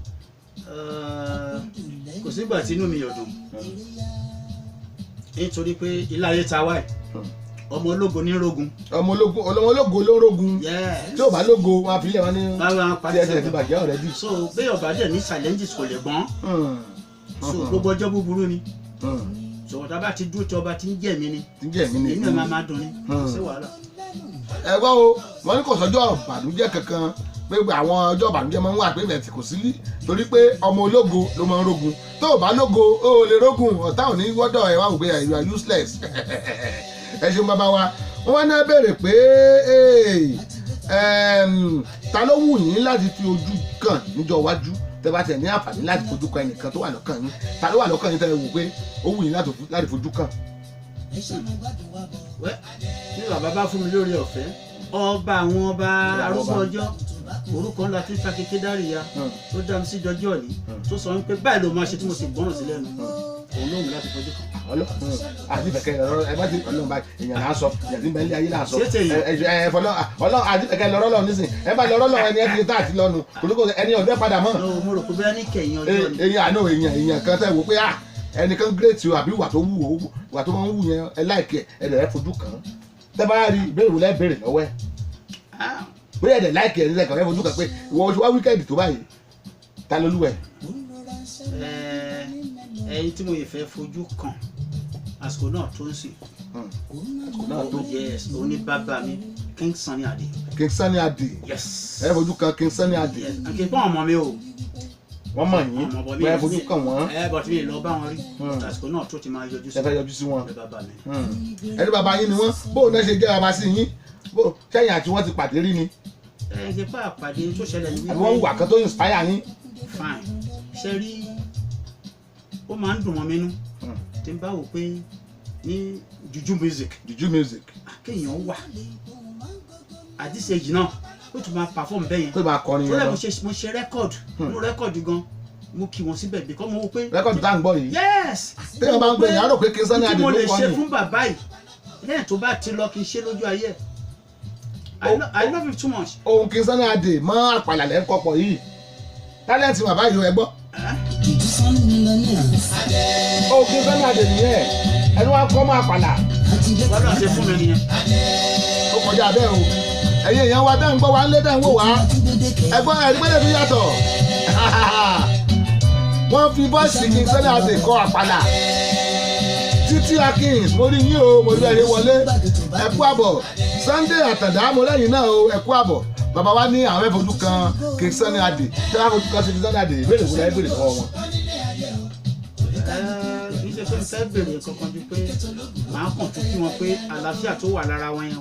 kò sígbà tí inú mi yóò dùn nítorí pé ilé ayé ta wáyé ọmọ ológo ní rogun. ọmọ ológo ló rogun tí ò bá lógo wọn á fi lé wọn ní tiẹ̀ ti bàjẹ́ ọ̀rẹ́ bí. so bẹ́ẹ̀ ọba dẹ̀ ní challenges kò lè gbọ́n so gbogbo ọjọ́ búburú ni sọ̀rọ̀ tá a bá ti dúró tí ọba ti ń jẹ̀mí ni èyí náà máa dùn ni kò sí wàhálà. ẹ gbọ́ o wọ́n ní kò sọ́jọ́ ìbànújẹ́ kankan pé àwọn ọjọ́ ìbànújẹ́ máa ń wà pé ìrẹsì kò sí lí torí pé ọmọ ológo ló máa ń rogun tó o bá lógo o ò lè rogun ọ̀tá ò ní wọ́dọ̀ ẹ̀ wá wò pé you are useless ẹ ṣeun bàbá wa wọ́n wá náà béèrè pé ta ló wù yín láti fi ojú kàn níjọ́ iwájú tẹ́ bá tẹ̀ ní àǹfààní láti fojú kan ẹnìkan tó wà lọ́kàn yín ta ló wà lọ́kàn yín tẹ́ wò pé ó wù yín láti fojú kàn. ní bàbá bá fún mi lórí ọ̀fẹ́ ọba àwọn ọba arúgbó ọjọ́ orúkọ ńlá tí fàkété dáríya tó dá mi sí jọjọ́ ní tó sọ wípé báyìí ló máa ṣe tí mo sì gbọ́ràn sí lẹ́nu òun ló mú láti fojú kan. àti ìfẹ̀kẹ́ lọ́rọ́ ẹ bá ti Ọlọ́run bá èèyàn náà sọ ìyàtí bẹ́ẹ̀ ní ayé náà sọ Ọlọ́run àti ìfẹ̀kẹ́ lọ́rọ́ lọ nísìn ẹ bá lọ́rọ́ lọ ẹni ẹni tá àti lọ́nu olùkọ́ ẹni ọ̀dọ́ padà mọ́. mo rò pé bẹ́ẹ̀ ní kẹ̀yìn ọjọ́ ni. èèyàn kan tẹ́ wò pé ẹnìkan great o àbí ìwà tó wù ó ìwà tó máa ń wù yẹn ẹ láìkẹ́ ẹ lẹ̀ fojú kàn án tẹ́ bá rí ìbéèrè wò lẹ́ béèrè lọ́wọ́ ẹ̀ bóyá ẹ̀dẹ̀ láìkẹ́ ẹ̀ nílẹ̀kọ̀ ẹ̀ fojú kàn pé ìwọ oṣù wá wíkẹ́ẹ̀dì tó báyìí ta lolúwẹ̀. ẹyin tí mo yẹ fẹ́ fojú kàn àsìkò náà tó ń sìn òní bàbá mi King Sunny Adé. King Sunny Adé ẹ fojú kan King Sunny Adé. kì í pọ́n ọmọ mi o. wọ́n mọ̀ yín wọ́n ẹ fojú kàn wọ́n. bọ̀ tí mi lọ bá wọn rí àsìkò náà tó ti máa yọjú sí. ẹ fẹ́ yọjú sí wọn. ẹni bàbá yín ni wọ́n bóun náà ṣe jẹ́ bàbá sí yín sẹ́yìn àti wọ́n ti pàdé rí ni. ẹ ṣe bá àpàdé tó ṣẹlẹ̀ ní. àbí wọ́n wà kan tó inspire yín. fine ṣe rí ó máa ń dùn mọ́ mi nú tí n bá wò pé ní juju music kéèyàn wà at this age náà ó tún máa perform bẹ́ẹ̀ yẹn tó máa kọrin yẹn lọ mo ṣe record mo record gan mo kí wọn síbẹ̀ bí kọ́ mo wò pé record tá à ń gbọ́ yìí yes téèyàn bá ń gbé yẹn á rò pé King Sunny Adé ló kọ́ ni tí mo lè ṣe fún bàbá yìí lẹ́yìn tó bá ti lọ kí n ṣe lójú ayé I love you too much. ohun King Sunny Adé mọ́ àpàlà lẹ́ ń kọpọ̀ yìí tálẹ́ǹtì bàbá yìí ẹ gbọ́. ohun King Sunny Adé nìyẹn ẹni wá kọ́ mọ́ àpàlà. wọ́n lọ ṣe fún mi nìyẹn. ó kọjá bẹ́ẹ̀ o ẹ̀yin èèyàn wa tẹ́ ń gbọ́ wa ń lé tẹ́ ń wò wá ẹgbọ́n ẹ̀rígbẹ́lẹ̀ fi yàtọ̀ wọ́n fi bọ́ọ̀sì King Sunny Adé kọ́ àpàlà Títí Akins mo rí yín o mo rí ẹ̀yẹ wọlé ẹ kú àbọ̀ Sunday Àtàndá mo lẹ́yìn náà o ẹ kú àbọ̀ bàbá wa ní àwọn ẹ̀fọ́jú kan King Sunny Adé tí wọ́n á fojú kan sí King Sunny Adé ìbéèrè wo láyé béèrè lọ́wọ́ wọn. kì í ṣe pé n fẹ́ béèrè kankan ju pé màá kàn tún kí wọn pé àlàáfíà tó wà lára wọn yẹn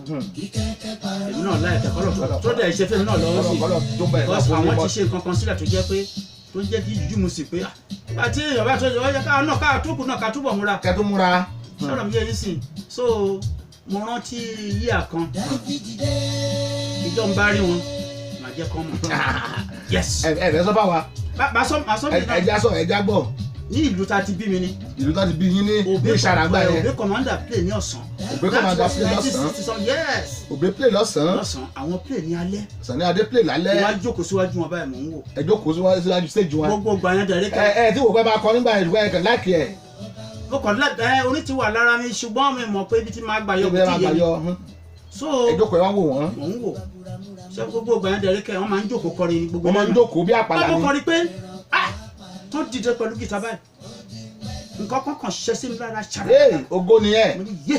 èmi náà láì kẹ́kọ̀ọ́ tó dẹ̀ ṣe fẹ́mi náà lọ́wọ́ sí because àwọn ti ṣe nǹkan kan sílẹ̀ tó jẹ́ pé tó jẹ́ kí jújú mu sí pé àti èèyàn bá tó ṣe wọ́n yẹ ká náà ká túkù náà ká túbọ̀ múra. kẹ́tù múra. sọ̀rọ̀ mi yé yín sí so mo rántí yíyà kan ìjọ ń bá rí wọn màá jẹ́ kọ́ mọ̀. yes. ẹ sọ bá wa. màá sọ mi náà. ẹja gbọ́. ní ìlú tá a ti bí mi ni. ìlú tá a ti bí yín ní ìṣàràgbà yẹn. Òbé commander play ní ọ̀sán. Òbé commander play lọ́sàn-án. yes. Òbé play lọ́sàn-án. lọ́sàn-án àwọn play ní alẹ́. Sunny Adé play lálẹ́. wọ́n á jókòó síwájú wọn báyìí mò ń wò. ẹ jókòó síwájú stage wọn. gbogbo gbàyàn dẹ̀rẹ́ kan. ẹ tí wò pé bá kọ nígbà yẹn kàn láìkì ẹ. mo kàn orí ti wà lára mi ṣùgbọ́n mi mọ̀ pé ibi tí máa gbà yọ kò tí yé mi. so ẹ jókòó ẹ wá wò wọ́n. mò ń wò ṣé gbogbo gbàyàn dẹ̀rẹ́ kẹ́ wọ́n máa ń jókòó kọrin ní gbogbo. wọ́n máa ń jókòó bí àpàlà ni. wọ́n kọrin pé tó dìde pẹ̀lú gìtá báyìí nǹkan kan ṣe sí mi lára ṣàrà. ee ogo ni ẹ. mo ní yé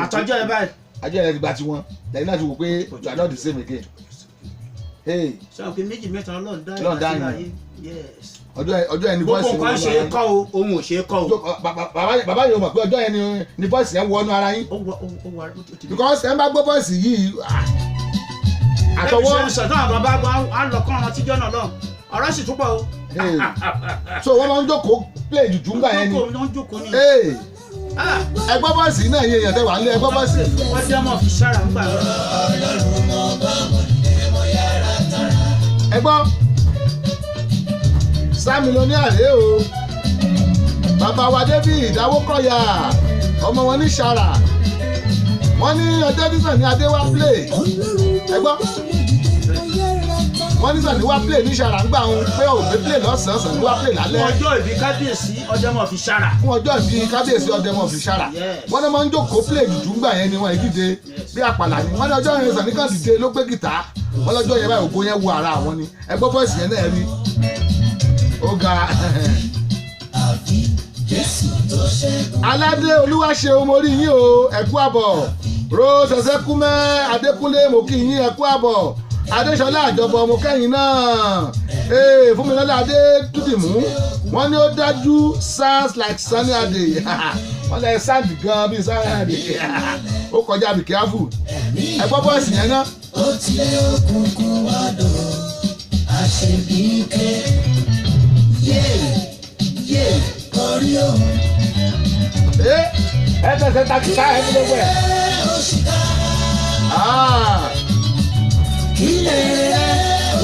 àtọ́jọ́ ẹ báyìí. ajọ́ ẹ ti gba tiwọn lẹ́yìn náà ti wò pé you are not the same again. ṣé o kì í méjì mẹ́ta ọlọ́run dá ìlàsílẹ̀ yes. ọjọ́ ẹni voice gbogbo nǹkan ṣe é kọ́ o ohun ò ṣe é kọ́ o. bàbá yìí mọ̀ pé ọjọ́ ẹni ni voice yẹn wọnú ara yín. because ẹ bá gbọ́ voice yìí àtọwọ́. ẹbí ṣe sọ̀tàn àwọn bàbá á lọ kọ́ ọ̀ràn tíjọ́ náà lọ ọ̀rọ̀ sì túpọ̀ o. so wọ́n máa ń jókòó play jùjú ńgbà yẹn ni. ẹ gbọ́ bọ́ọ̀sì náà yẹ èèyàn tẹ́ wà nílé ẹ gbọ́ bọ́ọ̀sì. wọ́n dé ọmọ fi ṣára ńgbà lọ. ẹ gbọ́ Sam Millionaire rèé o bàbá wa David Awókọ̀yà ọmọ wọn ní ṣàrà wọ́n ní ọjọ́ tí Sunny Adé wá play ẹ gbọ́ wọ́n ní Sunny wá play ní ṣàrà ńgbà wọn pé Òbé play lọ́sàn-án Sunny wá play lálẹ́. fún ọjọ́ ìbí kábíyèsí ọdẹmọ fi ṣàrà. fún ọjọ́ ìbí kábíyèsí ọdẹmọ fi ṣàrà. wọ́n ní máa ń jókòó play jùjú ńgbà yẹn ni wọ́n dìde bí àpàlà ni wọ́n ní ọjọ́ yẹn Sunny kan dìde ló gbé gìtá wọ́n lọ́jọ́ yẹn báyìí ògo yẹn wo ara àwọn ni ẹgbọ́ bọ́ọ̀sì yẹn náà rí ó ga. Aládé Olúwaṣeun mo rí yín o ẹ̀kú àbọ̀ Rose Ẹ̀sẹ̀kúnmẹ́ Adékúnlé mo kí yín ẹ̀kú àbọ̀ Adéṣọlá àjọbọ mo kẹ́yìn náà Fúnmilọ́lá Adétúndìmú wọ́n ní ó dájú sounds like Sunny Adé wọ́n lẹ sound gan bíi Sunny Adé ó kọjá be careful ẹ̀gbọ́ bọ́ọ̀sì yẹn náà. ó tilẹ̀ òkùnkùn wá dùn àṣebíkẹ́ yé kọrí òun. ẹ tẹ̀sẹ̀ takìká ẹ fi gbogbo ẹ̀. kílẹ̀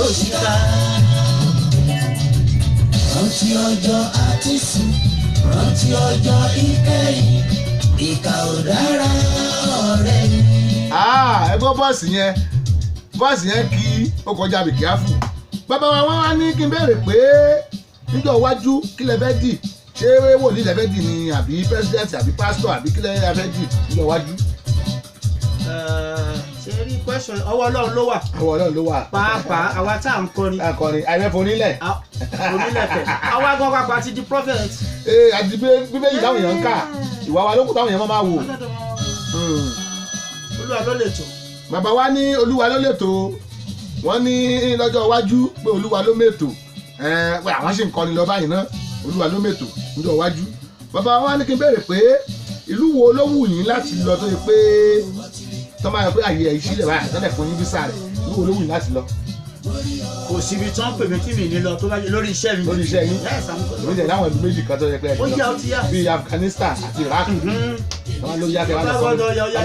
òṣìkà rántí ọjọ́ àti sùn rántí ọjọ́ ìkẹyìn ìkà ò dára ọ̀rẹ́ mi. ẹ gbọ́ bọ́ọ̀sì yẹn kí ó kọjá be careful. bàbá wa wọ́n wá ní kí n béèrè pé níjọ́ iwájú kí lẹ fẹ́ dì ṣé wòlíì lẹ fẹ́ dì ni àbí president àbí pastor àbí kí lẹ fẹ́ dì níjọ́ iwájú. ṣe rí question ọwọ́ Ọlọ́run ló wà. ọwọ́ Ọlọ́run ló wà. pàápàá àwa tá à ń kọrin. akọrin àìmẹ́fọ́ onílẹ̀. onílẹ̀ kẹ̀ àwa gan pàápàá ti di prophet. àti bíbélì táwọn èèyàn ń kà ìwà wa lókùn táwọn èèyàn máa wò. Olúwa ló lè tò. bàbá wa ní Olúwa ló lè tò wọ́n ní lọ́jọ́ iwájú pé Olúwa ló mètò pé àwọn ṣì ń kọrin lọ báyìí náà Olúwa ló mètò lọ́jọ́ iwájú. bàbá wa ní kí n béèrè pé ìlú wo ló wù yín láti lọ tó yẹ pé tọ́ máa yọ pé àyè ìṣílẹ̀ báyà tẹ́lẹ̀ fún yín bísà rẹ̀ ìlú wo ló wù yín láti lọ. kò síbi tí wọ́n pè mí tí mi ní lọ tó bá lórí iṣẹ́ mi. lórí iṣẹ́ yín lórí iṣẹ́ láwọn ìlú méjì kan tó yẹ pé bíi Afghanistan àti Iraq wọ́n ló yá kẹ́ wọ́n lọ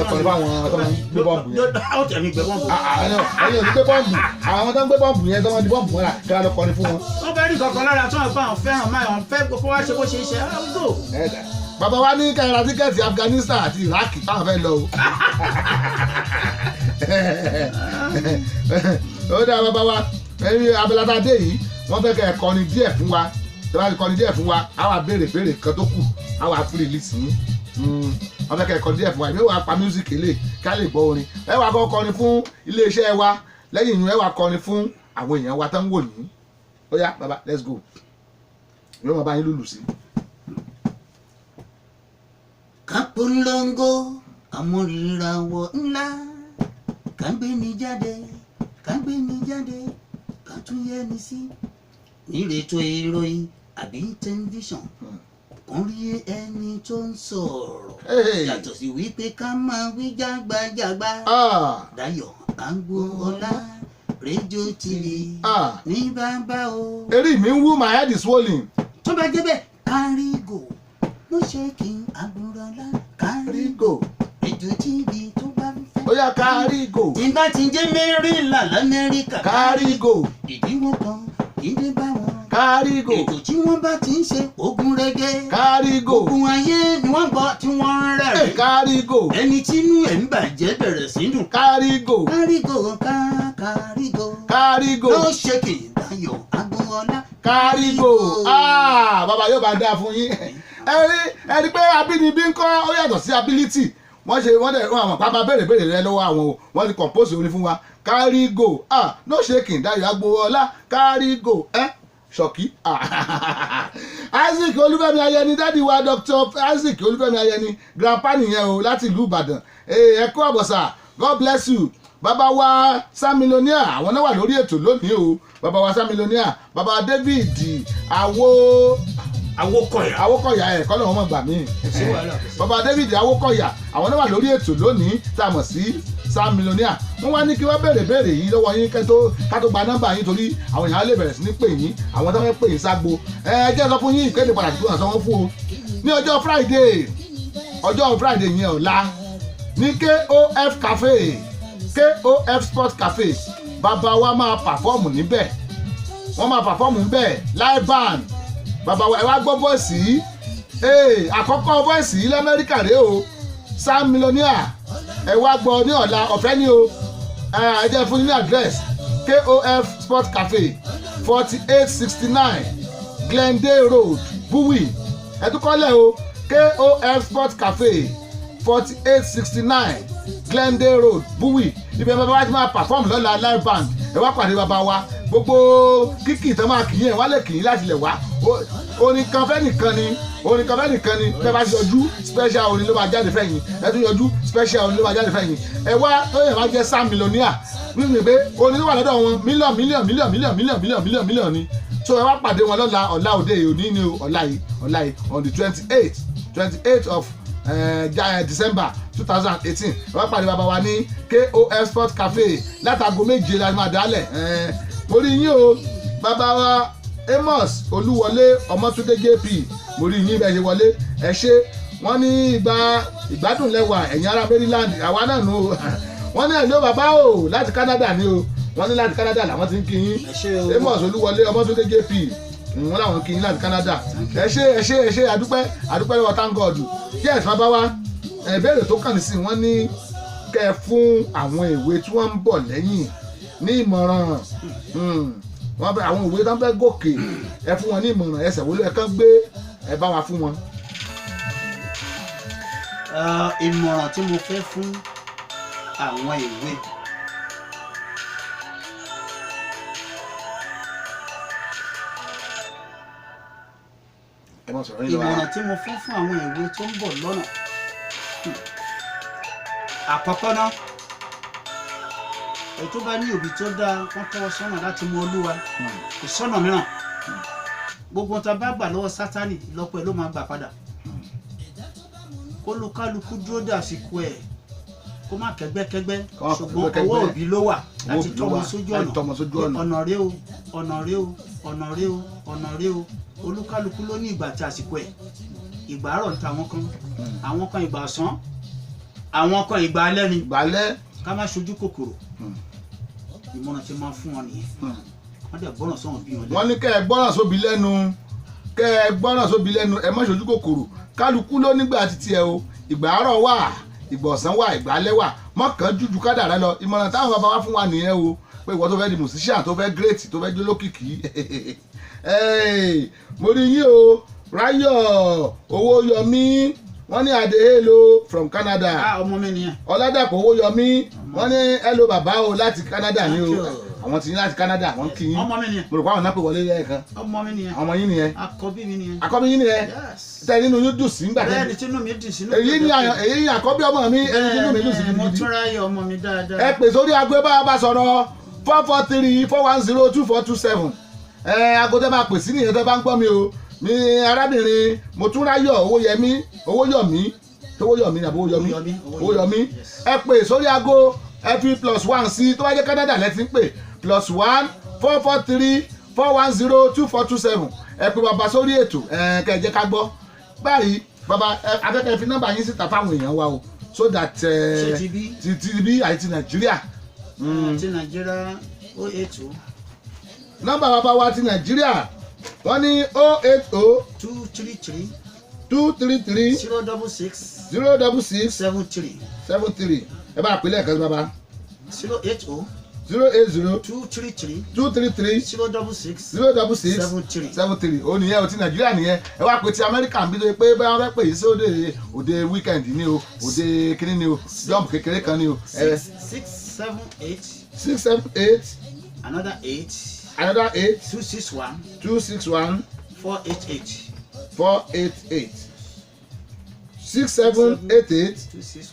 kọrin fáwọn tó máa ń gbé bọ́ọ̀bù yẹn. ó tẹ̀ mí gbé bọ́ọ̀bù. ẹ̀yin ò ní gbé bọ́ọ̀bù àwọn tó ń gbé bọ́ọ̀bù yẹn tó máa ń di bọ́ọ̀bù wọn rà kí wọ́n lọ kọrin fún wọn. wọ́n bá rí kankan lára tó ń fa àwọn fẹ́ràn máa ń fẹ́ kó wá ṣe bó ṣe ń ṣe áwùjọ. bàbá wa ní kẹ́hìn ra tíkẹ́ẹ̀tì Afghanistan àti Iraq táwọn fẹ́ lọ o. ó dáa bàbá wa ẹni abẹ́látà dé yìí wọ́n fẹ́ kẹ́ ẹ̀ kọrin díẹ̀ fún wa tí wọ́n bá ti kọrin díẹ̀ fún wa á wà béèrè kan tó kù á wà fún release yín wọ́n fẹ́ kẹ́ ẹ̀ kọrin díẹ̀ fún wa ìwé wa pa music lè ká lè gbọ́ orin ẹ wà kọ́ kọrin fún iléeṣẹ́ wa lẹ́yìn ìyún ẹ wà kọrin fún àwọn èèyàn wa tó ń wò yín ó yá bàbá let's go ìwé wọn bá yín lùlù sí. kápolongo àmúrírawọ ńlá kàgbéni jáde gbé ní jáde ká tún yẹ ní sí nírètò ìròyìn àbí tẹlifíṣàn kàn rí ẹni tó ń sọ̀rọ̀ yàtọ̀ sí wípé ká máa wí jágbajàgba Dayọ̀ Agboola rédíò TV ní bàbá o. eré mi ń wú, my head is swollen. tó bá jẹ́ bẹ́ẹ̀ Kárígò ló ṣe kí n Agboola Kárígò rédíò TV tó bá ń fẹ́. ó yá Kárígò. tí bá ti jẹ́ Maryland l'Amẹ́ríkà. Kárígò. ìdíwọ́ kan ìdí bá wọn. Kárígò. ètò tí wọ́n bá ti ń ṣe ogun rege. Kárígò. ogun ayé ni wọ́n gbọ́ tí wọ́n ń rẹ̀. Kárígò. ẹni tínú ẹ̀ ń bàjẹ́ bẹ̀rẹ̀ sí dùn. Kárígò. Kárígò Kárígò. Kárígò. ló ṣe kì í Dayọ̀ Agboola. Kárígò. Bàbá yóò bá dáa fún yín. ẹni pé abínibí ń kọ́ ó yàtọ̀ sí ability. wọ́n dẹ̀ àwọn pápá béèrè rẹ lọ́wọ́ àwọn o wọ́n ti compose orin fún wa. Kárígò. no shaking Dayọ̀ Agboola. Kárígò. ṣọ̀kí. Isaac Olúfẹ́mi Ayẹni dádì wa Dr. Isaac Olúfẹ́mi Ayẹni grandpa nìyẹn o láti ìlú Ìbàdàn. ẹ kú àbọ̀sà, God bless you. bàbá wa Sam Millionaire àwọn náà wà lórí ètò lónìí o. bàbá wa Sam Millionaire, bàbá David Awókọ̀yà ẹ̀ kọ́ lọ́wọ́ mọ̀ gbà mí. bàbá David Awókọ̀yà àwọn náà wà lórí ètò lónìí tá a mọ̀ sí Sam Millionaire. wọ́n wá ní kí wọ́n béèrè yìí lọ́wọ́ yín ká tó gba nọ́mbà yín torí àwọn èèyàn lè bẹ̀rẹ̀ sí ní pè yín, àwọn tó fẹ́ pè yín ságbo. ẹ jẹ́ sọ fún yín ìkéde pàtàkì tó hàn sọ wọ́n fún o. ní ọjọ́ Friday yẹn ọ̀la ní KOF Cafe, KOF Sport Cafe, bàbá wa máa pàfọ́ọ̀mù níbẹ̀. wọ́n máa pàfọ́ọ̀mù níbẹ̀ live band. bàbá wa ẹ wá gbọ́ voice yìí. àkọ́kọ́ voice yìí l'Amẹ́ríkà rèé o. Sam Millionaire ẹ wá gbọ́ ní ọ̀la ọ̀fẹ́ ni o. ẹ jẹ́ fún yín ní address KOF Sport Cafe 4869 Glendale Road Bowie. ẹ tún kọ́lẹ̀ o KOF Sport Cafe 4869 Glendale Road Bowie. ibẹ̀ bàbá wa ti máa perform lọ́la live band. ẹ wá pàdé bàbá wa gbogbo kíkì tán máa kì í yẹn wá lè kì í láti lè wá. orin kan fẹ́ nìkan ni bẹ́ẹ̀ bá ti yọjú special orin ló máa jáde fẹ́yìn, ẹ tún yọjú special orin ló máa jáde fẹ́yìn. ẹ wá tó yẹ máa jẹ́ Sam Millionaire nínú pé orin tó wà lọ́dọ̀ wọn mílíọ̀nù ni. so ẹ wá pàdé wọn lọ́la ọ̀la òde òní ni ọ̀la yìí on the 28th of December 2018. ẹ wá pàdé bàbá wa ní KOF Sport Cafe látago 7 la máa dálẹ̀. mo rí yín o bàbá wa Amos Olúwọlé Ọmọ́túndé JP, mo rí yín bẹ́ẹ̀ ṣe wọlé ẹ ṣe. wọ́n ní ìgbádùn lẹ́wà ẹ̀yin ará Maryland àwa náà nù o. wọ́n ní ẹ̀lú bàbá o láti Canada ni o. wọ́n ní láti Canada làwọn ti ń kí yín. Amos Olúwọlé Ọmọ́túndé JP wọ́n làwọn kí yín láti Canada. ẹ ṣe àdúpẹ́ lọ́wọ́ thank God. yes bàbá wa ìbéèrè tó kàn sí wọ́n ní kẹ́ fún àwọn ìwé tí wọ́n ń bọ̀ lẹ́yìn ní ìmọ̀ràn. wọ́n bẹ àwọn òwe tó ń fẹ́ gòkè ẹ fún wọn ní ìmọ̀ràn ẹsẹ̀ wo ló yẹ kán gbé ẹ bá wa fún wọn. ìmọ̀ràn tí mo fẹ́ fún àwọn ìwé ìmọ̀ràn tí mo fẹ́ fún àwọn ìwé tó ń bọ̀ lọ́nà. àkọ́kọ́ náà ètò bá ní òbí tó dáa wọ́n tọ́ sọ́nà láti mọ Olúwa, kò sọ́nà mìíràn. gbogbo tá a bá gbà lọ́wọ́ Sátánì lọ́pọ̀ ẹ̀ ló máa gbà padà. kólúkálukú dúró dé àsìkò ẹ̀ kó má kẹ́gbẹ́kẹ́gbẹ́, ṣùgbọ́n ọwọ́ òbí ló wà láti tọ́mọ sójú ọ̀nà. ọ̀nà rèé o olúkálukú ló ní ìgbà àti àsìkò ẹ̀. ìgbà àárọ̀ ń ta àwọn kan ìgbà ọ̀sán, àwọn kan ìgbà alẹ́ ni. ká má ṣojú kòkòrò. ìmọ̀ràn tí máa fún wọn nìyẹn. wọ́n dẹ̀ gbọ́ràn sọ́wọ́n bí wọn lẹ́nu. wọ́n ní kẹ́ ẹ gbọ́ràn sóbi lẹ́nu ẹ má ṣojú kòkòrò. kálukú ló nígbà àti tiẹ̀ o. ìgbà àárọ̀ wà, ìgbà ọ̀sán wà, ìgbà alẹ́ wà. mọ́kàn jújú kádàrá lọ. ìmọ̀ràn táwọn bàbá wa fún wa nìyẹn o. pé ìwọ tó fẹ́ di musician tó fẹ́ great tó fẹ́ jó lókìkí. mo rí yín o Ráyọ̀ Owóyọmí wọ́n ní adé hello from Canada. ọmọ mi nìyẹn. Ọládàpọ̀ Owóyọmí wọ́n ní hello bàbá o láti Canada ni o. àwọn tí ní láti Canada wọ́n kí yín. ọmọ mi nìyẹn. mo rò pé àwọn náà pè wọlé lẹ́ẹ̀kan. ọmọ mi nìyẹn. ọmọ yín nìyẹn. àkọ́bí mi nìyẹn. àkọ́bí yín nìyẹn. tẹ nínú yín dùn sí nígbà tẹ. bẹ́ẹ̀ni tínú mi dùn sí. èyí ni àkọ́bí ọmọ mi ẹni tínú mi dùn sí gidigidi. mo tún ráyè ọmọ mi dáadáa. ẹ pè sórí aago bá a bá sọ̀rọ̀ 443 410 2427 aago tẹ́ máa pè sí nìyẹn tẹ́ bá ń gbọ́ mi o mi arábìnrin Motúnráyọ̀ Owóyọmí àbí Owóyọmí ẹ pè sórí aago ẹ fi +1 sí tó bá jẹ́ Canada lẹ ti ń pè +1 443 410 2427 ẹ pè bàbá sórí ètò kẹ́ ẹ jẹ́ ká gbọ́ báyìí bàbá afẹ́kẹ́ fi nọ́mbà yín síta fáwọn èèyàn wa o so that ti bí àti Nàìjíríà. ti Nàìjíríà 080. nọ́mbà bàbá wa ti Nàìjíríà wọ́n ní 080 233 066 73 ẹ bá pèlè ẹ̀ka sí bàbá. 080 233 066 73 ó nìyẹn o ti Nàìjíríà nìyẹn ẹ wá pè ti Amẹ́ríkà ń bí tó yẹ pé báyọ̀ fẹ́ pè yìí sí òde weekend ni o òde kíní ni o jump kékeré kan ni o. 678 another 8 261 488 6788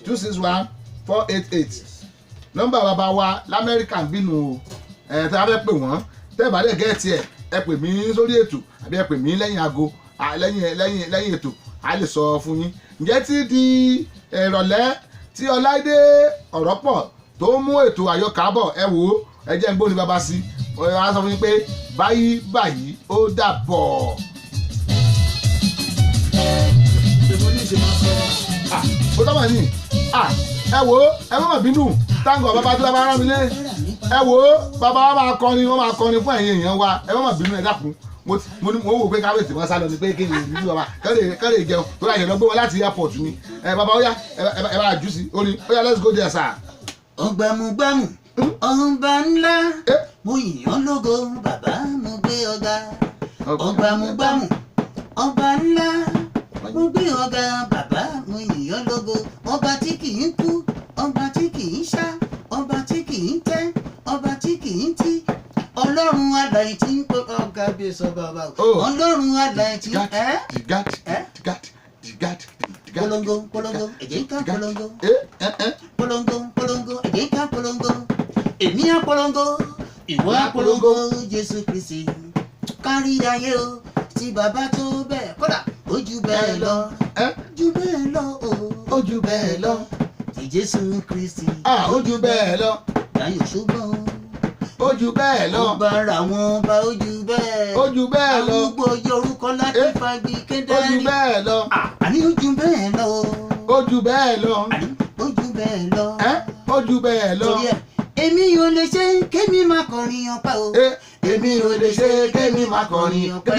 261 488 nọ́mbà bàbá wa l'Amẹ́ríkà ń bínú o tẹ́ a fẹ́ pè wọ́n tẹ́ ẹ bá dẹ̀ gẹ́ẹ̀tì ẹ̀ ẹ pè mí sórí ètò àbí ẹ pè mí lẹ́yìn aago lẹ́yìn ètò a lè sọ fún yín ǹjẹ́ tí di ìrọ̀lẹ́ tí Ọláìdé Ọ̀rọ̀pọ̀ tó mú ètò àyọkà bọ̀ ẹ wò ó ẹ jẹ́ ń gbóni bàbá sí wọ́n á sọ fún yín pé báyìí ó dàbọ̀. ó tọ́ mọ̀ ní ẹ wò ó ẹ má mà bínú táǹgọ̀ bàbá tó bá rán mi lé ẹ wò ó bàbá wa máa kọrin wọ́n máa kọrin fún ẹ̀yin èèyàn wa ẹ má mà bínú ẹ dákun mo wò pé káwé tí wọ́n sá lọ ni pé kí ni ìlú bàbá kẹ́lẹ́ jẹun tó láyé lọ gbé wọn láti airport ni bàbá ó yá ẹ bá jù sí orin ó yá let's go there sir. ọgbàmùgbàmù ọba ńlá mo yìnyín lógo bàbá mo gbé ọ̀gá ọgbàmùgbàmù ọba ńlá mo gbé ọ̀gá bàbá mo yìnyín lógo ọba tí kì í kú ọba tí kì í ṣá ọba tí kì í tẹ́ ọba tí kì í tí ọlọ́run àlàyé tí ń pè ọ̀gá bí sọ bàbá ọlọ́run àlàyé tí polongo ẹ̀jẹ̀ ká polongo ẹ̀jẹ̀ ká polongo èmi á polongo ìwọ á polongo Jésù Kristi kárí ayé o tí bàbá tó bẹ́ẹ̀ kódà ó jù bẹ́ẹ̀ lọ jù bẹ́ẹ̀ lọ ó jù bẹ́ẹ̀ lọ tí Jésù Kristi ó jù bẹ́ẹ̀ lọ Dayọ̀ Ṣógbọ́n ó jù bẹ́ẹ̀ lọ ó bára wọn bá ó jù bẹ́ẹ̀ lọ arúgbó yorùkọ láti fagi kédárì ó jù bẹ́ẹ̀ lọ àní ó jù bẹ́ẹ̀ lọ ó jù bẹ́ẹ̀ lọ ó jù bẹ́ẹ̀ lọ ó jù bẹ́ẹ̀ lọ torí ẹ èmi ò lè ṣe kémi máa kọrin ọpẹ́ o èmi ò lè ṣe kémi máa kọrin ọpẹ́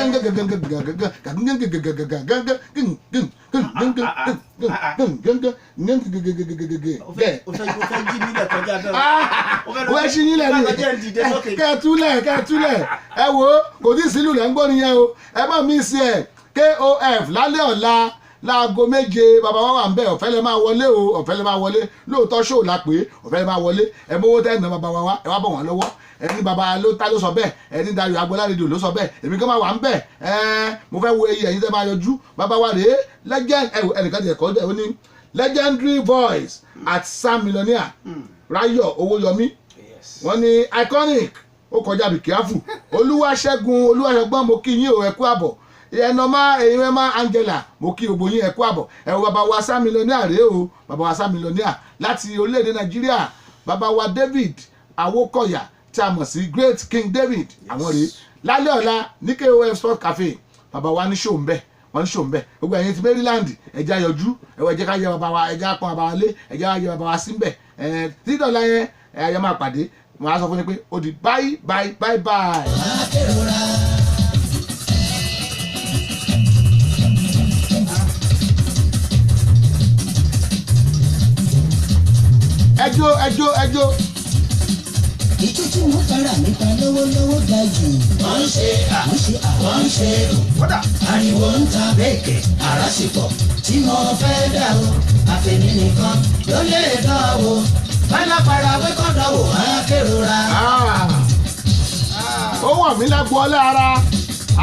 wọ́n ṣí nílẹ̀ ní kẹ́ẹ̀túlẹ̀ ẹ wo kò tí ì sílù lẹ́ ń gbọ́ nìyẹn o ẹ má mí sí ẹ̀ KOF lálẹ́ ọ̀la láago 7 bàbá wa wà ń bẹ ọ̀fẹ́ lẹ máa wọlé o ọ̀fẹ́ lẹ máa wọlé lóòótọ́ ṣóò la pé ọ̀fẹ́ lẹ máa wọlé ẹ mówó tẹ́ ẹ̀ ná bàbá wa wá ẹ wá bọ̀ wọ́n lọ́wọ́ ẹni bàbá ló ta ló sọ bẹ́ẹ̀ ẹni Dayọ̀ Agbọ́lá rédíò ló sọ bẹ́ẹ̀ èmi kan máa wà ń bẹ̀ mo fẹ́ wo eyín ẹ̀yin tẹ́ máa yọjú bàbá wa rèé legend ẹnìkan ti ẹ̀kọ́ ó ní legendary voice at Sam Millionaire Ráyọ̀ Owóyọmí wọ́n ní iconic ó kọjá bí kíáfù Olúwaṣẹ́gun mo kí yín o ẹ kú àbọ̀ ẹnọmá èyínmá Angela mo kí gbogbo yín ẹ kú àbọ̀ ẹ wo bàbá wa Sam Millionaire rèé o bàbá wa Sam Millionaire láti orílẹ̀-èdè Nàìjíríà bàbá wa David Awókọ̀yà tí a mọ̀ sí Great King David àwọn rèé lálẹ́ ọ̀la ní KOF Sport Cafe bàbá wa ní ṣòun bẹ́ẹ̀ wọ́n ní ṣòun bẹ́ẹ̀ gbogbo ẹ̀yin ti Maryland ẹ̀já yọjú ẹ̀wọ̀ ẹ̀jẹ̀ ká yẹ bàbá wa ẹ̀já pọn bàbá wa lé ẹ̀já yẹ bàbá wa sí bẹ́ẹ̀ títọ́lá yẹn ẹ̀yà máa pàdé wọ́n á sọ fún yín pé ó di bye. ẹjọ́. Ìjọ tí wọ́n fara nípa lọ́wọ́lọ́wọ́ ga jù. Wọ́n ń ṣe ariwo ń ta bẹ́ẹ̀kẹ́ ara sì pọ̀ tí mo fẹ́ dà o. Àfẹ̀mí nìkan ló lè dán o. Bálápàrà wẹ́kọ̀ dánwò akérora. Ó wọ̀ mí lágbo ọlá ara.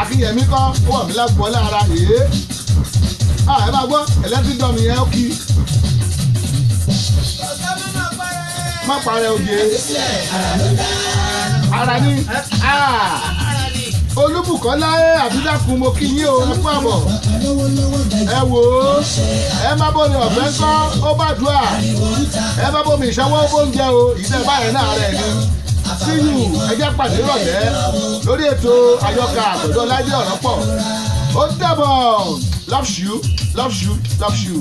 Akínyẹmí kọ́ ó wọ̀ mí lágbo ọlá ara. Ẹ máa gbọ́ electric drum yẹn ó kí. Má parẹ́ òye. ara ní Olúbùkọ́lá àbídàkùn mo kí yín o ẹ kú àbọ̀ ẹ wò ó ẹ má bóni ọ̀fẹ́ ńkọ́ ó bá dùn à ẹ má bómi ìṣẹ́wọ́ bóúnjẹ o ìdẹ́ báyẹn náà rẹ̀ ni síyù ẹjẹ́ pàdé rọ̀lẹ́ lórí ètò àyọkà àtọ̀dọ̀ Láìdé Ọ̀rọ̀pọ̀ ó dàbọ̀ love you.